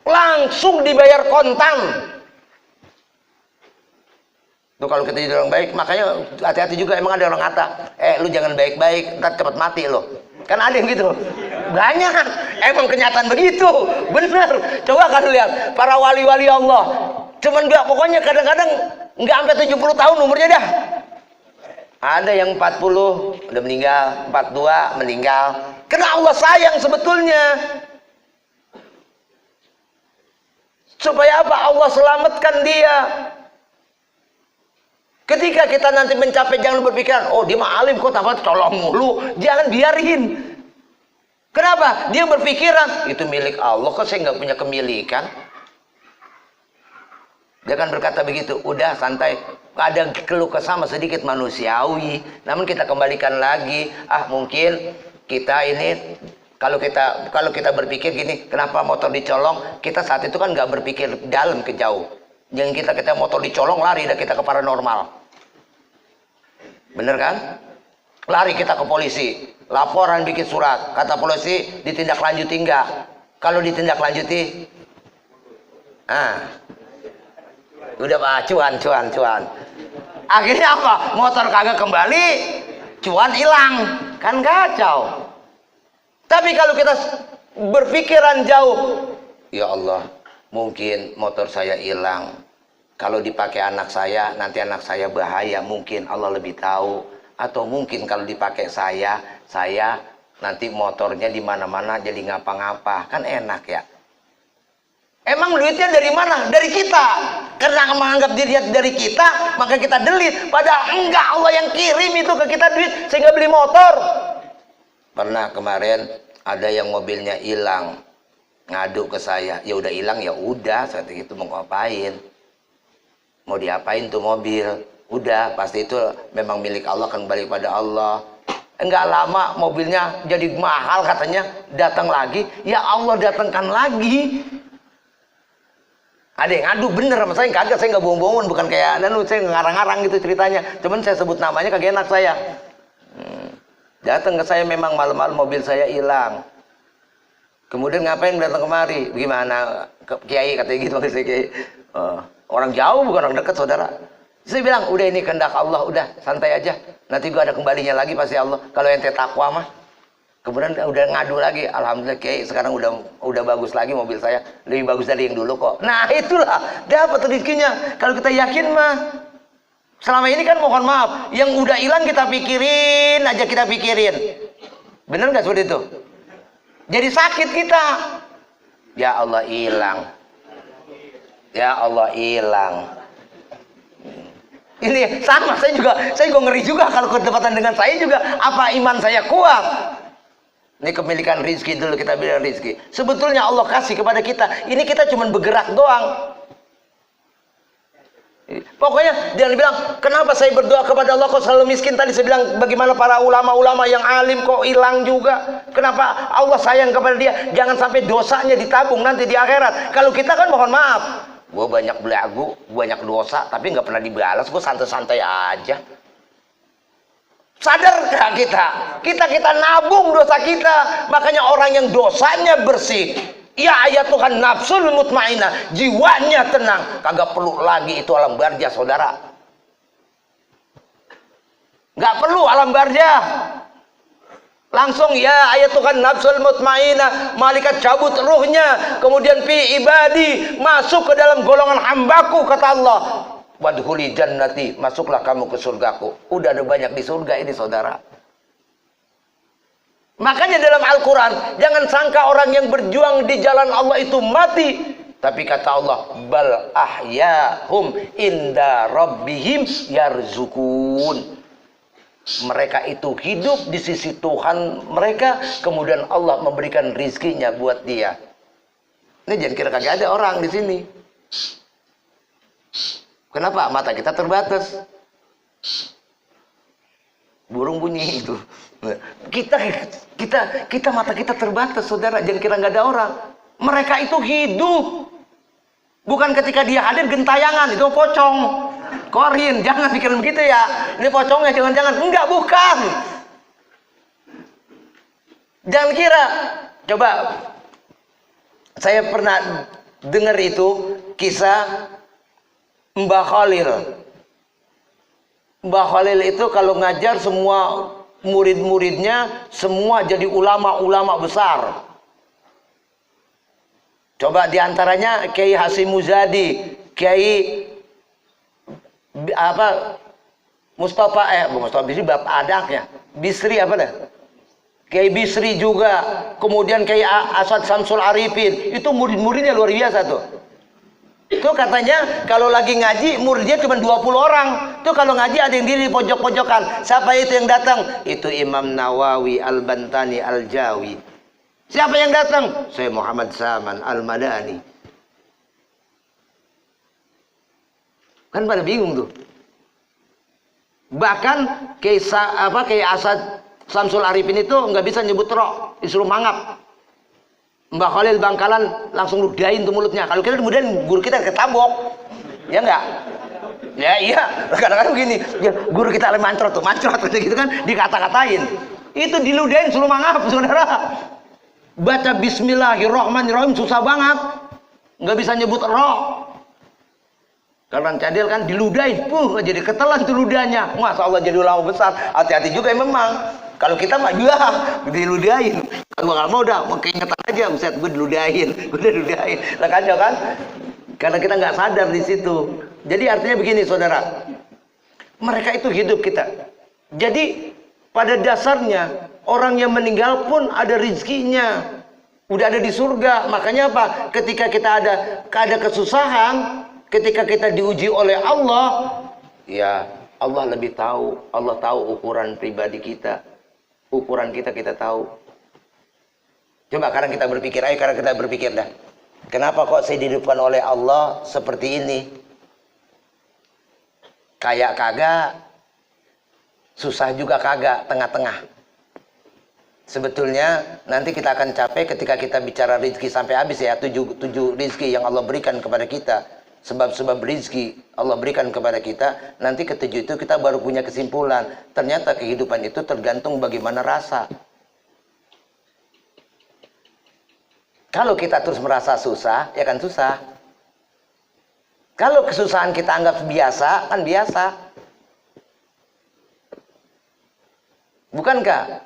Langsung dibayar kontan. Tuh kalau kita jadi orang baik, makanya hati-hati juga. Emang ada orang kata, lu jangan baik-baik, ntar cepat mati lo. Kan ada yang gitu. Banyak kan? Emang kenyataan begitu. Bener. Coba kan lihat para wali-wali Allah. Cuman gak, pokoknya kadang-kadang nggak sampai 70 tahun umurnya dah. Ada yang 40 udah meninggal, 42 meninggal. Karena Allah sayang sebetulnya. Supaya apa? Allah selamatkan dia. Ketika kita nanti mencapai, jangan berpikiran, oh dia mah alim kok tambah colong mulu. Jangan biarin. Kenapa? Dia berpikiran, itu milik Allah, kok saya nggak punya kemilikan. Dia kan berkata begitu, udah santai. Ada keluh kesah sedikit manusiawi. Namun kita kembalikan lagi, mungkin kita ini kalau kita berpikir gini, kenapa motor dicolong? Kita saat itu kan nggak berpikir dalam ke jauh. Yang kita motor dicolong, lari dah kita ke paranormal. Bener kan? Lari kita ke polisi, laporan bikin surat. Kata polisi ditindaklanjuti enggak? Kalau ditindaklanjuti, Udah Pak, cuan. Akhirnya apa? Motor kagak kembali, cuan hilang. Kan kacau. Tapi kalau kita berpikiran jauh, ya Allah, mungkin motor saya hilang. Kalau dipakai anak saya, nanti anak saya bahaya. Mungkin Allah lebih tahu. Atau mungkin kalau dipakai saya nanti motornya di mana-mana jadi ngapa-ngapa. Kan enak ya. Emang duitnya dari mana? Dari kita. Karena menganggap diri dari kita, maka kita delete. Padahal enggak, Allah yang kirim itu ke kita duit sehingga beli motor. Pernah kemarin ada yang mobilnya hilang, ngadu ke saya. Ya udah hilang ya udah, saat itu mau ngapain? Mau diapain tuh mobil? Udah, pasti itu memang milik Allah, kan balik pada Allah. Enggak lama mobilnya jadi mahal katanya, datang lagi, ya Allah datangkan lagi. Ada yang ngadu bener sama saya, kagak, saya nggak bohong-bohongan, bukan kayak saya ngarang-ngarang gitu ceritanya. Cuman saya sebut namanya kagak enak saya. Datang ke saya memang malam-malam mobil saya hilang. Kemudian ngapain datang kemari? Gimana? Kiai katanya gitu, saya Kiai. Orang jauh bukan orang dekat saudara. Saya bilang udah ini kehendak Allah, udah santai aja. Nanti gua ada kembalinya lagi pasti Allah. Kalau ente takwa mah. Kemudian udah ngadu lagi, alhamdulillah Kiai sekarang udah bagus lagi mobil saya, lebih bagus dari yang dulu kok. Nah itulah dapat rezekinya. Kalau kita yakin mah, selama ini kan mohon maaf, yang udah hilang kita pikirin aja, kita pikirin. Bener nggak seperti itu? Jadi sakit kita. Ya Allah hilang. Ya Allah hilang. Ini sama, saya juga ngeri juga kalau kedapatan dengan saya juga. Apa iman saya kuat? Ini kepemilikan rizki dulu, kita bilang rizki. Sebetulnya Allah kasih kepada kita. Ini kita cuma bergerak doang. Pokoknya jangan bilang, kenapa saya berdoa kepada Allah kok selalu miskin? Tadi saya bilang, bagaimana para ulama-ulama yang alim kok hilang juga? Kenapa Allah sayang kepada dia? Jangan sampai dosanya ditabung nanti di akhirat. Kalau kita kan mohon maaf, gue banyak belagu, banyak dosa, tapi nggak pernah dibalas, gue santai-santai aja. Sadarkah kita? Kita nabung dosa kita. Makanya orang yang dosanya bersih, ya ayat Tuhan, nafsul mutmainah, jiwanya tenang, kagak perlu lagi itu alam barzah saudara. Nggak perlu alam barzah. Langsung ya ayat Tuhan, nafsul mutmainah, malaikat cabut ruhnya, kemudian fi ibadi, masuk ke dalam golongan hambaku kata Allah. Wadhuli jannati, masuklah kamu ke surgaku. Udah ada banyak di surga ini saudara. Makanya dalam Al-Quran, jangan sangka orang yang berjuang di jalan Allah itu mati. Tapi kata Allah, bal ahyahum inda rabbihim yarzukun. Mereka itu hidup di sisi Tuhan mereka, kemudian Allah memberikan rizkinya buat dia. Ini jangan kira kagak ada orang di sini. Kenapa? Mata kita terbatas. Burung bunyi itu. Kita mata kita terbatas, saudara. Jangan kira nggak ada orang. Mereka itu hidup. Bukan ketika dia hadir gentayangan, itu pocong. Korin, jangan pikirin begitu ya. Ini pocongnya, jangan-jangan. Enggak, bukan. Jangan kira. Coba, saya pernah dengar itu kisah Mbah Khalil. Mbah Khalil itu kalau ngajar semua murid-muridnya semua jadi ulama-ulama besar. Coba diantaranya Kiai Hasyim Muzadi, Kiai Mustafa Bisri bapak adaknya. Bisri apa dah? Kiai Bisri juga, kemudian Kiai Asad Samsul Arifin, itu murid-muridnya luar biasa tuh. Itu katanya kalau lagi ngaji muridnya cuma 20 orang. Itu kalau ngaji ada yang diri di pojok-pojokan. Siapa itu yang datang? Itu Imam Nawawi Al-Bantani Al-Jawi. Siapa yang datang? Saya Muhammad Saman Al-Madani. Kan pada bingung tuh. Bahkan Kiai Asad Samsul Arifin itu nggak bisa nyebut roh, disuruh mangap. Mbah Khalil Bangkalan langsung ludahin tuh mulutnya. Kalau kita kemudian guru kita ketabok, ya enggak? Ya iya, kadang-kadang begini, ya, guru kita lagi mancrot gitu kan, dikata-katain. Itu diludahin suruh mangap, saudara. Baca Bismillahirrahmanirrahim susah banget. nggak bisa nyebut roh. Karena cadel kan diludahin, jadi ketelan tuh ludahnya. Masya Allah jadi ulama besar. Hati-hati juga memang. Kalau kita mah ya diludahin. Kalau nggak mau dah, mau keingetan aja, Ustaz, gue diludahin, Lah kacau kan? Karena kita nggak sadar di situ. Jadi artinya begini, saudara. Mereka itu hidup kita. Jadi pada dasarnya orang yang meninggal pun ada rizkinya. Udah ada di surga. Makanya apa? Ketika kita ada kesusahan, ketika kita diuji oleh Allah, ya Allah lebih tahu. Allah tahu ukuran pribadi kita. Ukuran kita tahu. Coba sekarang kita berpikir, dah. Kenapa kok saya dihidupkan oleh Allah seperti ini? Kayak kagak, susah juga kagak, tengah-tengah. Sebetulnya nanti kita akan capek ketika kita bicara rizki sampai habis ya. Tujuh rizki yang Allah berikan kepada kita. Sebab-sebab rizki Allah berikan kepada kita. Nanti ketujuh itu kita baru punya kesimpulan. Ternyata kehidupan itu tergantung bagaimana rasa. Kalau kita terus merasa susah, ya kan susah. Kalau kesusahan kita anggap biasa, kan biasa. Bukankah?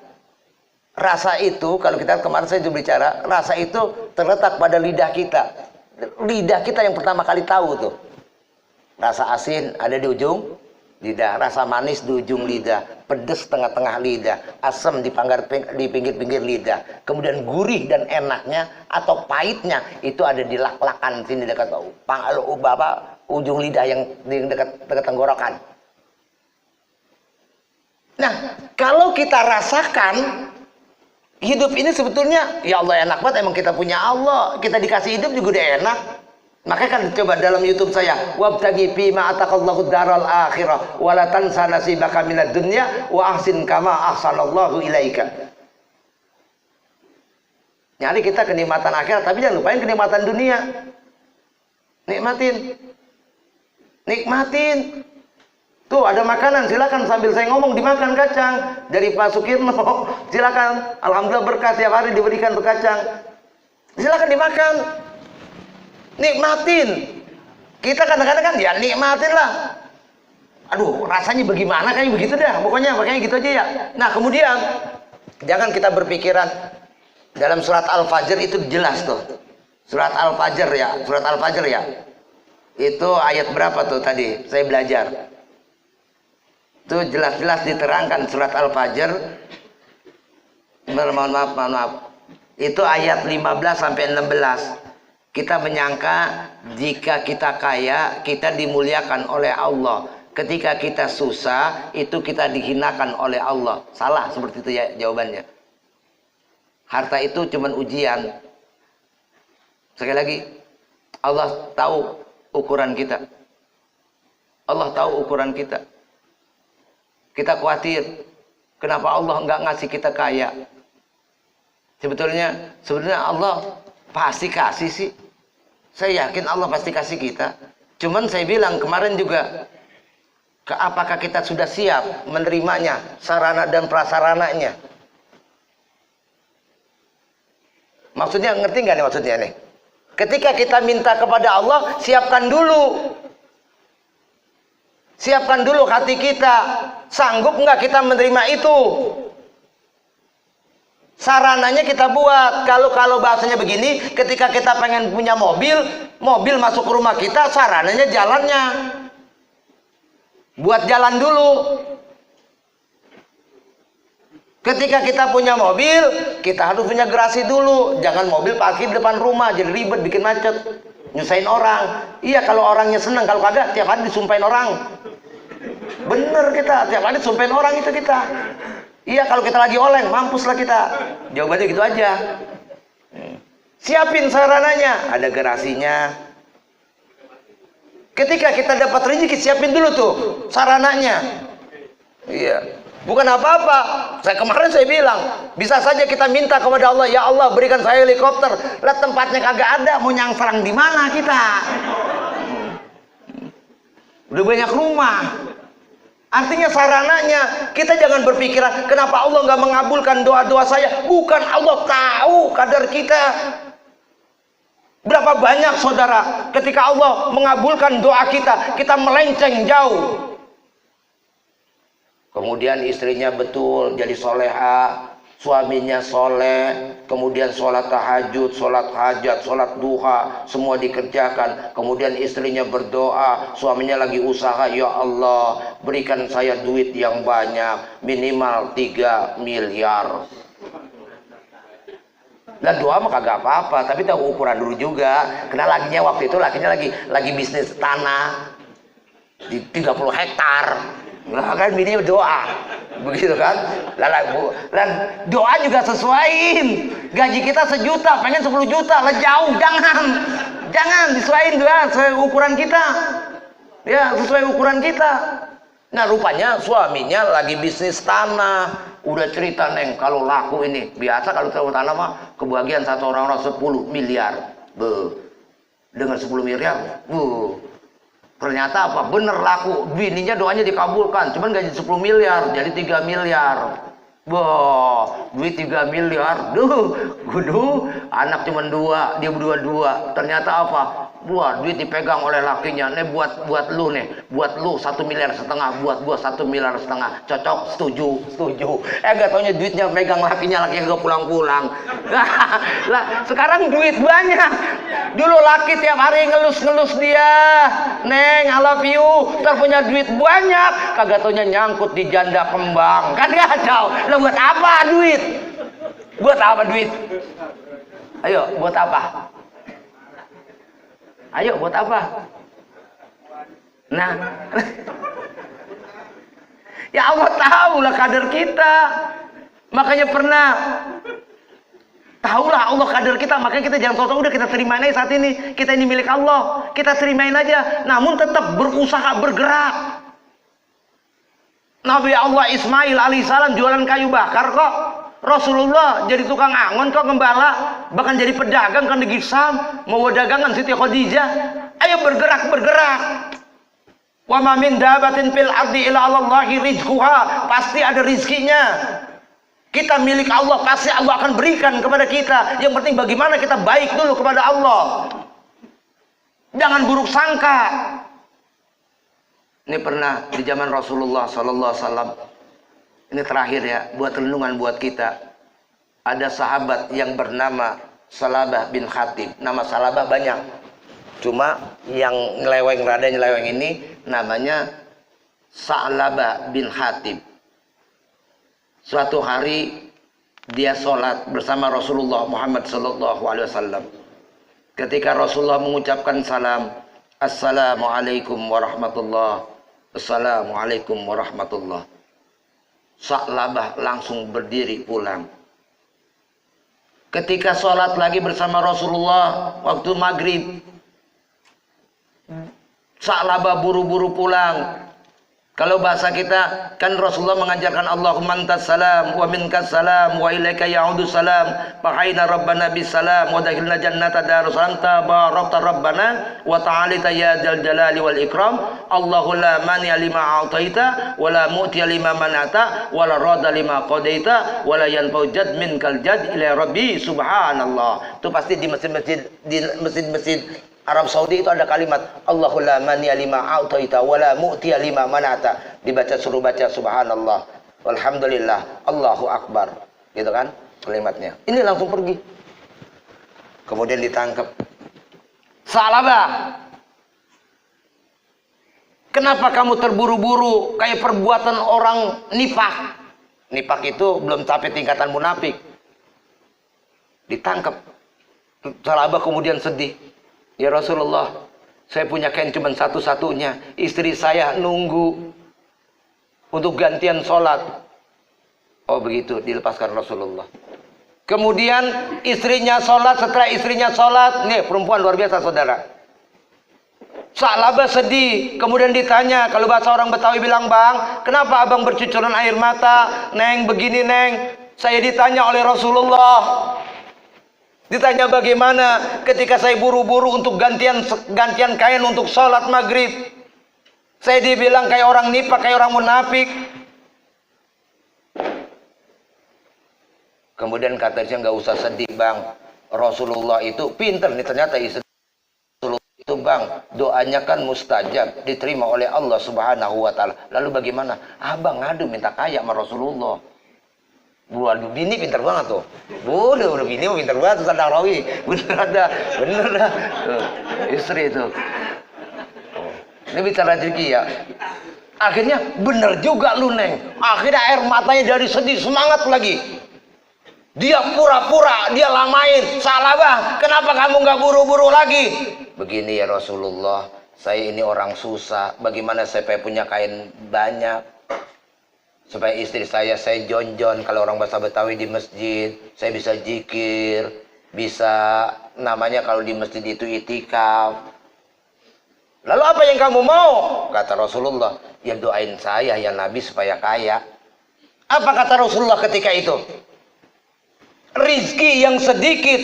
Rasa itu, kalau kita kemarin saya juga bicara, rasa itu terletak pada lidah kita. Lidah kita yang pertama kali tahu tuh. Rasa asin ada di ujung lidah, rasa manis di ujung lidah, pedas tengah-tengah lidah, asam di pinggir-pinggir lidah. Kemudian gurih dan enaknya atau pahitnya itu ada di lak-lakan sini dekat ujung lidah yang dekat tenggorokan. Nah, kalau kita rasakan hidup ini sebetulnya, ya Allah enak banget, emang kita punya Allah, kita dikasih hidup juga udah enak. Makanya kan coba dalam YouTube saya, wabtaghi fi ma ataqallahu daral akhirah wa la tansa nasibaka minad dunya wa ahsin kama ahsanallahu ilaika. Nyari kita kenikmatan akhirat, tapi jangan lupain kenikmatan dunia. Nikmatin. Tuh ada makanan, silakan sambil saya ngomong dimakan kacang dari Pak Sukirno. Silakan, alhamdulillah berkah tiap hari diberikan tuh kacang. Silakan dimakan. Nikmatin. Kita kadang-kadang kan ya nikmatin lah. Aduh, rasanya bagaimana kayak begitu dah. Pokoknya gitu aja ya. Nah, kemudian jangan kita berpikiran dalam surat Al-Fajr itu jelas tuh. Surat Al-Fajr ya. Itu ayat berapa tuh tadi? Saya belajar. Itu jelas-jelas diterangkan surat Al-Fajr. Mohon maaf. Itu ayat 15 sampai 16. Kita menyangka jika kita kaya, kita dimuliakan oleh Allah. Ketika kita susah, itu kita dihinakan oleh Allah. Salah seperti itu ya jawabannya. Harta itu cuma ujian. Sekali lagi, Allah tahu ukuran kita. Kita khawatir, kenapa Allah nggak ngasih kita kaya? Sebetulnya Allah pasti kasih sih. Saya yakin Allah pasti kasih kita. Cuman saya bilang kemarin juga, apakah kita sudah siap menerimanya, sarana dan prasarananya? Maksudnya ngerti nggak nih maksudnya nih? Ketika kita minta kepada Allah, siapkan dulu hati kita. Sanggup nggak kita menerima itu? Sarananya kita buat. Kalau bahasanya begini, ketika kita pengen punya mobil masuk ke rumah kita, sarananya jalannya. Buat jalan dulu. Ketika kita punya mobil, kita harus punya garasi dulu. Jangan mobil parkir depan rumah, jadi ribet, bikin macet, nyusahin orang. Iya, kalau orangnya senang, kalau kagak tiap hari disumpahin orang. Bener kita, tiap hari disumpahin orang itu kita. Iya, kalau kita lagi oleng, mampuslah kita. Jawabannya gitu aja. Siapin sarananya, ada garasinya. Ketika kita dapat rezeki, siapin dulu tuh sarananya. Iya. Bukan apa-apa. Kemarin saya bilang, bisa saja kita minta kepada Allah, ya Allah berikan saya helikopter. Lah tempatnya kagak ada, mau nyangserang di mana kita? Udah banyak rumah. Artinya sarananya, kita jangan berpikiran kenapa Allah nggak mengabulkan doa-doa saya. Bukan, Allah tahu kadar kita. Berapa banyak saudara ketika Allah mengabulkan doa kita, kita melenceng jauh. Kemudian istrinya betul jadi soleha, suaminya soleh, kemudian sholat tahajud, sholat hajat, sholat duha, semua dikerjakan. Kemudian istrinya berdoa, suaminya lagi usaha, ya Allah berikan saya duit yang banyak, minimal 3 miliar. Lah doa mah kagak apa-apa, tapi tahu ukuran dulu juga. Karena waktu itu lagi bisnis tanah di 30 hektar. Nah kan bini doa. Begitu kan? Lah doa juga sesuaiin. Gaji kita 1 juta, pengen 10 juta. Lah jauh, jangan disesuaiin doa sesuai ukuran kita. Ya, sesuai ukuran kita. Nah rupanya suaminya lagi bisnis tanah. Udah cerita, Neng, kalau laku ini biasa kalau tahu tanah mah kebagian satu orang 10 miliar. Dengan 10 miliar, ternyata apa? Bener laku. Bininya doanya dikabulkan, cuman gaji 10 miliar jadi 3 miliar. Wah, duit 3 miliar. Anak cuma 2, dia berdua. Ternyata apa? Buat duit dipegang oleh lakinya. Nih buat lu nih, buat lu 1,5 miliar, buat gua 1,5 miliar. Cocok, setuju. Gak taunya duitnya pegang lakinya gak pulang-pulang. Lah, sekarang duit banyak. Dulu laki tiap hari ngelus dia. Neng, I love you. Ntar punya duit banyak, kagak taunya nyangkut di janda kembang. Kan kacau. Lah buat apa duit? Ayo, buat apa? Nah, ya Allah tahu lah kadar kita. Makanya tahulah Allah kadar kita. Makanya kita jangan tahu udah kita terimain aja saat ini. Kita ini milik Allah. Kita terimain aja. Namun tetap berusaha bergerak. Nabi Allah Ismail alaihissalam jualan kayu bakar kok. Rasulullah jadi tukang angon kok, gembala, bahkan jadi pedagang kan negeri Sam, mau dagangan Siti Khadijah. Ayo bergerak. Wa ma min dabatin fil ardi illa 'alallahi rizquha. Pasti ada rizkinya. Kita milik Allah, pasti Allah akan berikan kepada kita. Yang penting bagaimana kita baik dulu kepada Allah. Jangan buruk sangka. Ini pernah di zaman Rasulullah sallallahu alaihi wasallam. Ini terakhir ya, buat renungan buat kita. Ada sahabat yang bernama Salabah bin Khatib. Nama Salabah banyak. Cuma yang rada nyeleweng ini namanya Salabah bin Khatib. Suatu hari dia sholat bersama Rasulullah Muhammad sallallahu alaihi wasallam. Ketika Rasulullah mengucapkan salam, Assalamualaikum warahmatullah. Assalamualaikum warahmatullah. Salabah langsung berdiri pulang. Ketika sholat lagi bersama Rasulullah waktu maghrib, Salabah buru-buru pulang. Kalau bahasa kita kan Rasulullah mengajarkan Allahumma antas salam wa minkas salam wa ilaika ya'udu salam fahaina rabbana bis salam wa dakhilna jannata darussalam tabarakta rabbana wa ta'alita ya dzal jalali wal ikram Allahu la mani'a lima a'taita wa la mu'tiya lima manata wa la radda lima qadaita wa la yanfa'u jad minkal jad ila rabbi subhanallah. Itu pasti di masjid-masjid Arab Saudi itu ada kalimat Allahul la mani'a lima a'taita wa la mu'tiya lima manata. Suruh baca subhanallah walhamdulillah Allahu akbar, gitu kan kalimatnya. Ini langsung pergi. Kemudian ditangkap. Salabah, kenapa kamu terburu-buru kayak perbuatan orang nifak? Nifak itu belum sampai tingkatan munafik. Ditangkap. Salabah kemudian sedih. Ya Rasulullah, saya punya kain cuma satu-satunya. Istri saya nunggu untuk gantian sholat. Oh begitu, dilepaskan Rasulullah. Kemudian istrinya sholat. Setelah istrinya sholat, nih perempuan luar biasa saudara. Salabah sedih. Kemudian ditanya, kalau bahasa orang Betawi bilang, bang, kenapa abang bercucuran air mata? Neng begini neng, saya ditanya oleh Rasulullah. Ditanya bagaimana ketika saya buru-buru untuk gantian kain untuk sholat maghrib. Saya dibilang kayak orang nifak, kayak orang munafik. Kemudian kata dia, nggak usah sedih bang. Rasulullah itu pinter nih ternyata istri itu bang, doanya kan mustajab, diterima oleh Allah Subhanahu wa Ta'ala. Lalu bagaimana? Abang ngadu minta kaya sama Rasulullah. Waduh, bini pinter banget tuh. Udah bini pinter banget tuh Rawi. Bener dah. Tuh, istri itu. Ini bicara rezeki ya. Akhirnya bener juga lu Neng. Akhirnya air matanya dari sedih semangat lagi. Dia pura-pura, dia lamain. Salabah, kenapa kamu nggak buru-buru lagi? Begini ya Rasulullah, saya ini orang susah. Bagaimana saya punya kain banyak? Supaya istri saya jonjon kalau orang bahasa Betawi di masjid. Saya bisa zikir, bisa namanya kalau di masjid itu itikaf. Lalu apa yang kamu mau? Kata Rasulullah, ya doain saya ya Nabi supaya kaya. Apa kata Rasulullah ketika itu? Rizki yang sedikit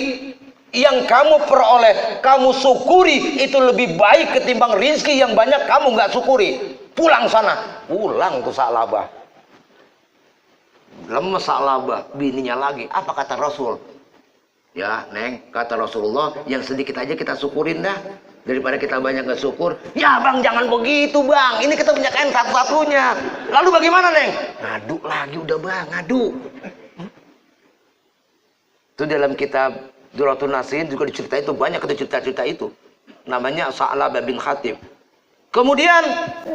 yang kamu peroleh, kamu syukuri, itu lebih baik ketimbang rizki yang banyak kamu nggak syukuri. Pulang sana, pulang tuh Sa'labah. Lemes Sa'labah, bininya lagi. Apa kata Rasul? Ya Neng, kata Rasulullah, yang sedikit aja kita syukurin dah, daripada kita banyak nggak syukur. Ya bang, jangan begitu bang, ini kita punya kain satu-satunya. Lalu bagaimana Neng? Ngadu lagi udah bang, ngadu. Itu dalam kitab Duratul Nasihin juga diceritain itu, banyak cerita-cerita itu. Namanya Sa'labah bin Khatib. Kemudian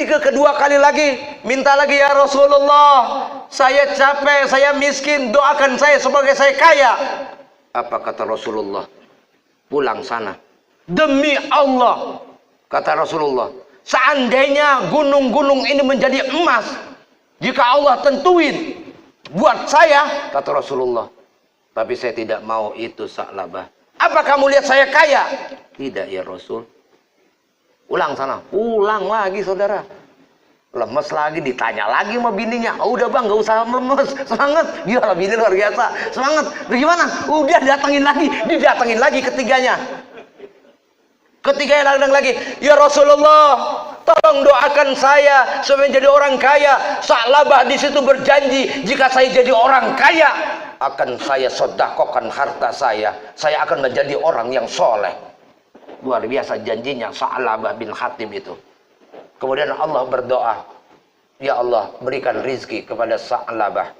kedua kali lagi minta lagi, ya Rasulullah, saya capek, saya miskin, doakan saya sebagai saya kaya. Apa kata Rasulullah? Pulang sana. Demi Allah, kata Rasulullah, seandainya gunung-gunung ini menjadi emas, jika Allah tentuin buat saya, kata Rasulullah, tapi saya tidak mau itu Sa'labah. Apa kamu lihat saya kaya? Tidak ya Rasul. Ulang sana, ulang lagi saudara. Lemes lagi, ditanya lagi sama bininya. Oh, udah bang, gak usah lemes, semangat. Gila, bini luar biasa, semangat. Bagaimana? Udah didatengin lagi ketiganya. Ketiganya datang lagi, ya Rasulullah, tolong doakan saya supaya jadi orang kaya. Sa'labah di situ berjanji, jika saya jadi orang kaya, akan saya sedekahkan harta saya akan menjadi orang yang soleh. Luar biasa janjinya Sa'labah bin Khatib itu. Kemudian Allah berdoa, ya Allah berikan rizki kepada Sa'labah,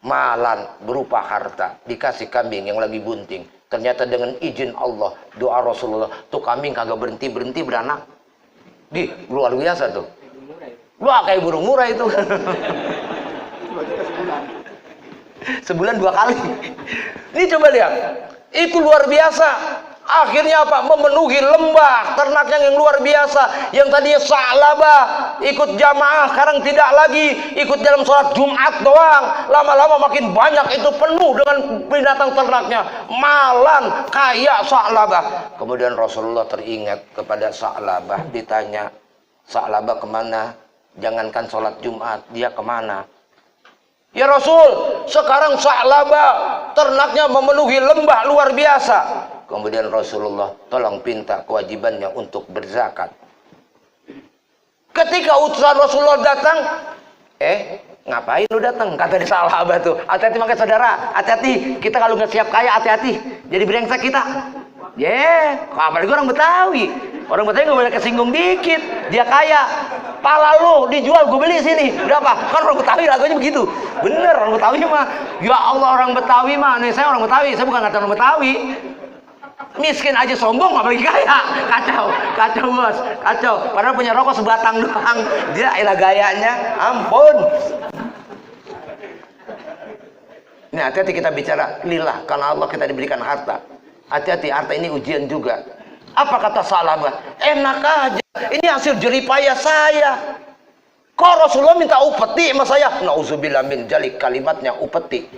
malan berupa harta, dikasih kambing yang lagi bunting. Ternyata dengan izin Allah, doa Rasulullah, tuh kambing kagak berhenti beranak. Luar biasa tuh. Wah, kayak burung murai itu. Sebulan 2 kali. Ini coba lihat, itu luar biasa. Akhirnya apa? Memenuhi lembah ternaknya yang luar biasa. Yang tadinya Sa'labah ikut jamaah, sekarang tidak lagi ikut dalam sholat Jumat doang. Lama-lama makin banyak, itu penuh dengan binatang ternaknya. Malan, kaya Sa'labah. Kemudian Rasulullah teringat kepada Sa'labah, ditanya, Sa'labah kemana? Jangankan sholat Jumat, dia kemana? Ya Rasul, sekarang Sa'labah ternaknya memenuhi lembah luar biasa. Kemudian Rasulullah tolong pinta kewajibannya untuk berzakat. Ketika utusan Rasulullah datang, ngapain lu datang? Kata di Sa'labah tuh, hati-hati makanya saudara, hati-hati, kita kalau nggak siap kaya, hati-hati, jadi brengsek kita. Apalagi orang Betawi. Orang Betawi nggak boleh kesinggung dikit, dia kaya. Pala lu dijual, gue beli sini. Berapa? Kan orang Betawi lagunya begitu. Bener, orang Betawi mah. Ya Allah, orang Betawi mah. Nih saya orang Betawi, saya bukan kata orang Betawi. Miskin aja sombong, apalagi kaya. Kacau bos, kacau. Padahal punya rokok sebatang doang. Dia elah gayanya, ampun. Ini hati-hati kita bicara lillah, karena Allah kita diberikan harta. Hati-hati, harta ini ujian juga. Apa kata Sa'labah? Enak aja, ini hasil jeripaya saya. Kok Rasulullah minta upeti sama saya? Nauzubillah min jalik, kalimatnya upeti.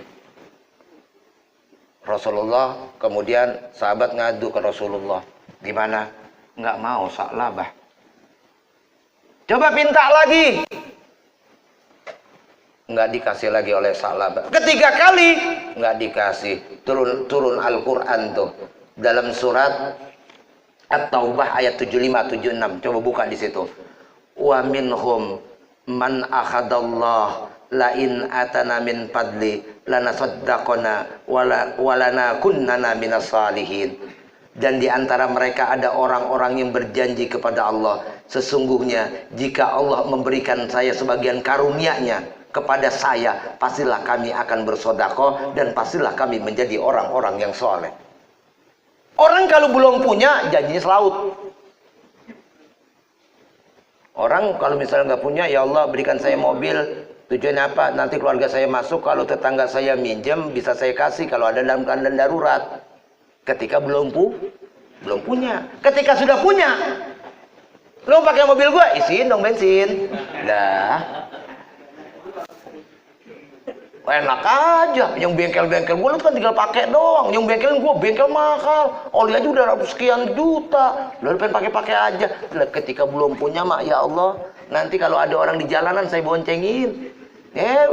Rasulullah, kemudian sahabat ngadu ke Rasulullah. Gimana? Nggak mau Sa'labah. Coba pinta lagi. Nggak dikasih lagi oleh Sa'labah. Ketiga kali nggak dikasih. Turun Al-Quran tuh dalam surat At-Taubah ayat 75-76. Coba buka di situ. Wa minhum man akhadallah la in atana min fadli lanasaddaqana walana kunnana minas salihin. Dan di antara mereka ada orang-orang yang berjanji kepada Allah, sesungguhnya jika Allah memberikan saya sebagian karunia-Nya kepada saya, pastilah kami akan bersedekah dan pastilah kami menjadi orang-orang yang soleh. Orang kalau belum punya janjinya selaut. Orang kalau misalnya nggak punya, ya Allah berikan saya mobil, tujuannya apa? Nanti keluarga saya masuk, kalau tetangga saya minjem bisa saya kasih kalau ada dalam keadaan darurat. Ketika belum punya. Ketika sudah punya, lo pakai mobil gua, isiin dong bensin. Dah. Enak aja, yang bengkel-bengkel gue kan tinggal pakai doang. Yang bengkel gue bengkel mahal, oli aja udah sekian juta, lalu pengen pakai aja. Ketika belum punya mak, ya Allah, nanti kalau ada orang di jalanan saya boncengin.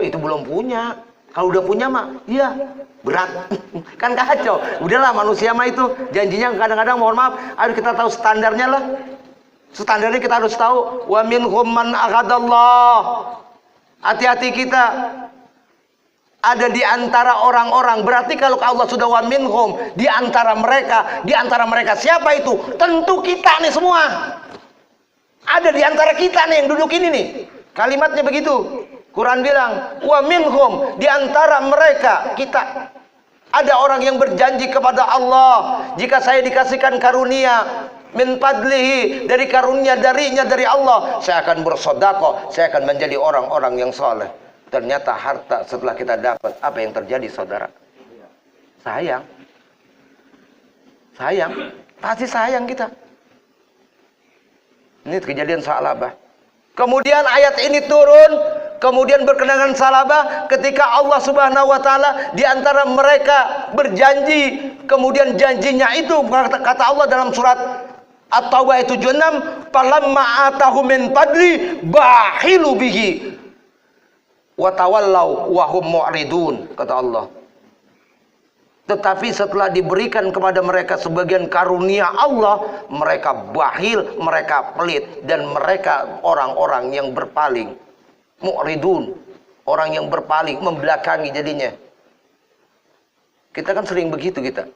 Itu belum punya. Kalau udah punya mak, iya berat. Kan kacau. Udahlah, manusia mah itu janjinya kadang-kadang, mohon maaf, harus kita tahu standarnya lah. Standarnya kita harus tahu. Wa minhum man aghadallah. Hati-hati kita. Ada di antara orang-orang, berarti kalau Allah sudah wa minhum, di antara mereka siapa itu? Tentu kita nih semua. Ada di antara kita nih yang duduk ini nih. Kalimatnya begitu. Quran bilang, wa minhum, di antara mereka kita. Ada orang yang berjanji kepada Allah, jika saya dikasihkan karunia min fadlihi, dari karunia dari Allah, saya akan bersedekah, saya akan menjadi orang-orang yang saleh. Ternyata harta setelah kita dapat, apa yang terjadi saudara? Sayang. Pasti sayang kita. Ini kejadian Sa'labah. Kemudian ayat ini turun, kemudian berkenangan Sa'labah ketika Allah Subhanahu wa taala di antara mereka berjanji, kemudian janjinya itu kata Allah dalam surat At-Taubah 76, "Falamma atahu min fadli bahilu bihi wa tawallau wa hum mu'ridun," kata Allah. Tetapi setelah diberikan kepada mereka sebagian karunia Allah, mereka bakhil, mereka pelit, dan mereka orang-orang yang berpaling. Mu'ridun, orang yang berpaling, membelakangi jadinya. Kita kan sering begitu kita.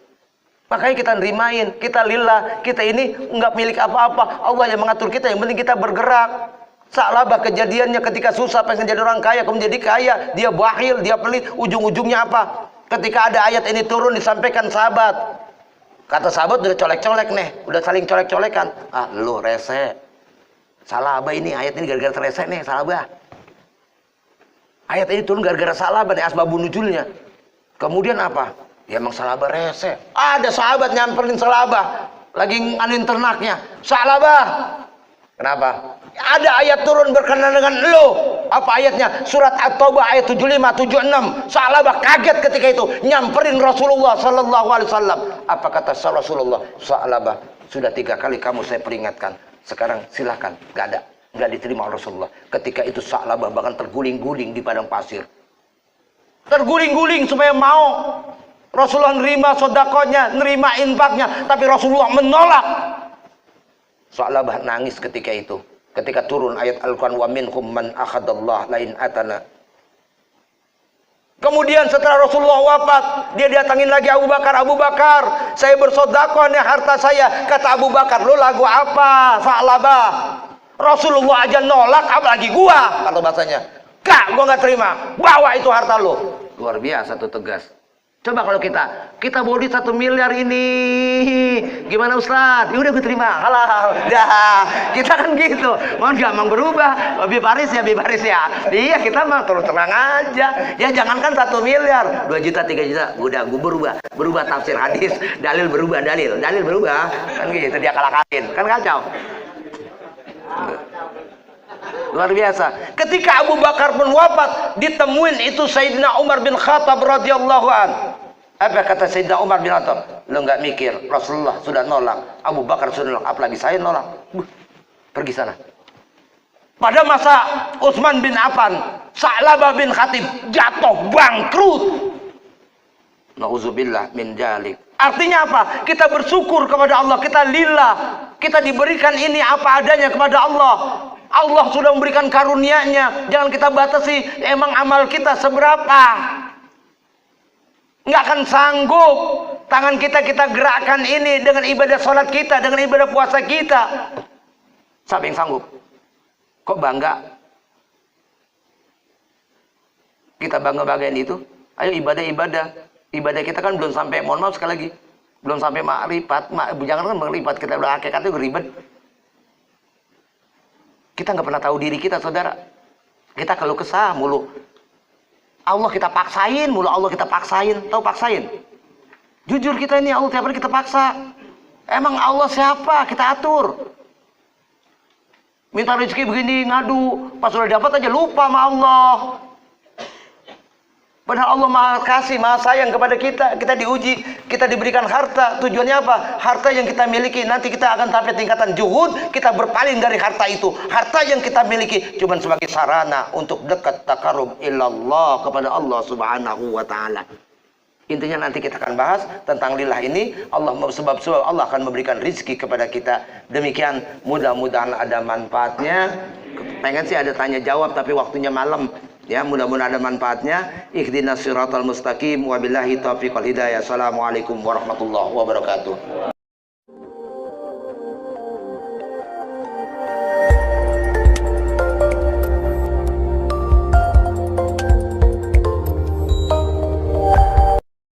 Makanya kita nerimain, kita lillah, kita ini enggak milik apa-apa. Allah yang mengatur kita, yang penting kita bergerak. Sa'labah kejadiannya ketika susah pengen jadi orang kaya, kemudian jadi kaya, dia bakhil, dia pelit, ujung-ujungnya apa? Ketika ada ayat ini turun disampaikan sahabat. Kata sahabat udah colek-colek nih, udah saling colek-colekan. Ah, lu rese. Sa'labah ini ayat ini gara-gara rese nih, Sa'labah. Ayat ini turun gara-gara Sa'labah nih, asbabun nuzulnya. Kemudian apa? Ya emang Sa'labah rese. Ada sahabat nyamperin Sa'labah, lagi nganuin ternaknya. Sa'labah. Kenapa? Ada ayat turun berkenaan dengan lo. Apa ayatnya? Surat At-Taubah ayat 75, 76. Sa'labah kaget ketika itu, nyamperin Rasulullah sallallahu alaihi wasallam. Apa kata Rasulullah? Sa'labah, sudah 3 kali kamu saya peringatkan. Sekarang silakan. Enggak diterima Rasulullah. Ketika itu Sa'labah bahkan terguling-guling di padang pasir. Terguling-guling supaya mau. Rasulullah nerima sedekahnya, nerima infaknya, tapi Rasulullah menolak. Sa'labah nangis ketika itu. Ketika turun ayat Al-Quran, wa minhum man akhadallah lain atana. Kemudian setelah Rasulullah wafat, dia datangin lagi Abu Bakar. Abu Bakar, saya bersedekah nih harta saya. Kata Abu Bakar, lu lagu apa? Sa'labah. Rasulullah aja nolak, apalagi gua, kata bahasanya. Kak, gua nggak terima. Bawa itu harta lu. Luar biasa tuh, tegas. Coba kalau kita bawa duit 1 miliar ini, gimana Ustaz? Ya udah gue terima, halal. Dah, kita kan gitu. Mohon gampang berubah. Lebih baris ya. Iya, kita mah terus terang aja. Ya jangankan 1 miliar, 2 juta, 3 juta, udah gue berubah tafsir hadis, dalil berubah. Kan gitu dia kalahkan. Kan kacau. Luar biasa. Ketika Abu Bakar pun wafat, ditemuin itu Sayyidina Umar bin Khattab radhiyallahu an. Apa kata Sayyidina Umar bin Khattab? Lo nggak mikir, Rasulullah sudah nolak, Abu Bakar sudah nolak, apalagi saya nolak. Pergi sana. Pada masa Utsman bin Affan, Sa'labah bin Khatib jatuh bangkrut. Nauzubillah min dzalik. Artinya apa? Kita bersyukur kepada Allah, kita lillah, kita diberikan ini apa adanya kepada Allah. Allah sudah memberikan karunia-Nya. Jangan kita batasi emang amal kita seberapa. Nggak akan sanggup tangan kita gerakkan ini dengan ibadah sholat kita, dengan ibadah puasa kita. Siapa yang sanggup? Kok bangga? Kita bangga-banggain itu. Ayo ibadah. Ibadah kita kan belum sampai, mohon maaf sekali lagi, belum sampai makrifat. Jangan kan makrifat, kita udah hakikatnya ribet. Kita nggak pernah tahu diri kita, saudara. Kita kalau kesah mulu. Allah kita paksain mulu, Allah kita paksain. Tahu paksain? Jujur kita ini Allah tiap hari kita paksa. Emang Allah siapa? Kita atur. Minta rezeki begini, ngadu. Pas sudah dapat aja lupa sama Allah. Padahal Allah maha kasih, maha sayang kepada kita. Kita diuji, kita diberikan harta. Tujuannya apa? Harta yang kita miliki. Nanti kita akan sampai tingkatan juhud. Kita berpaling dari harta itu. Harta yang kita miliki cuma sebagai sarana untuk dekat takarub ilallah, kepada Allah subhanahu wa ta'ala. Intinya nanti kita akan bahas tentang lillah ini. Allah sebab Allah akan memberikan rizki kepada kita. Demikian, mudah-mudahan ada manfaatnya. Pengen sih ada tanya jawab tapi waktunya malam. Ya, mudah-mudahan ada manfaatnya. Ihdinas siratal mustaqim, wabillahi taufiq wal hidayah. Assalamualaikum warahmatullahi wabarakatuh.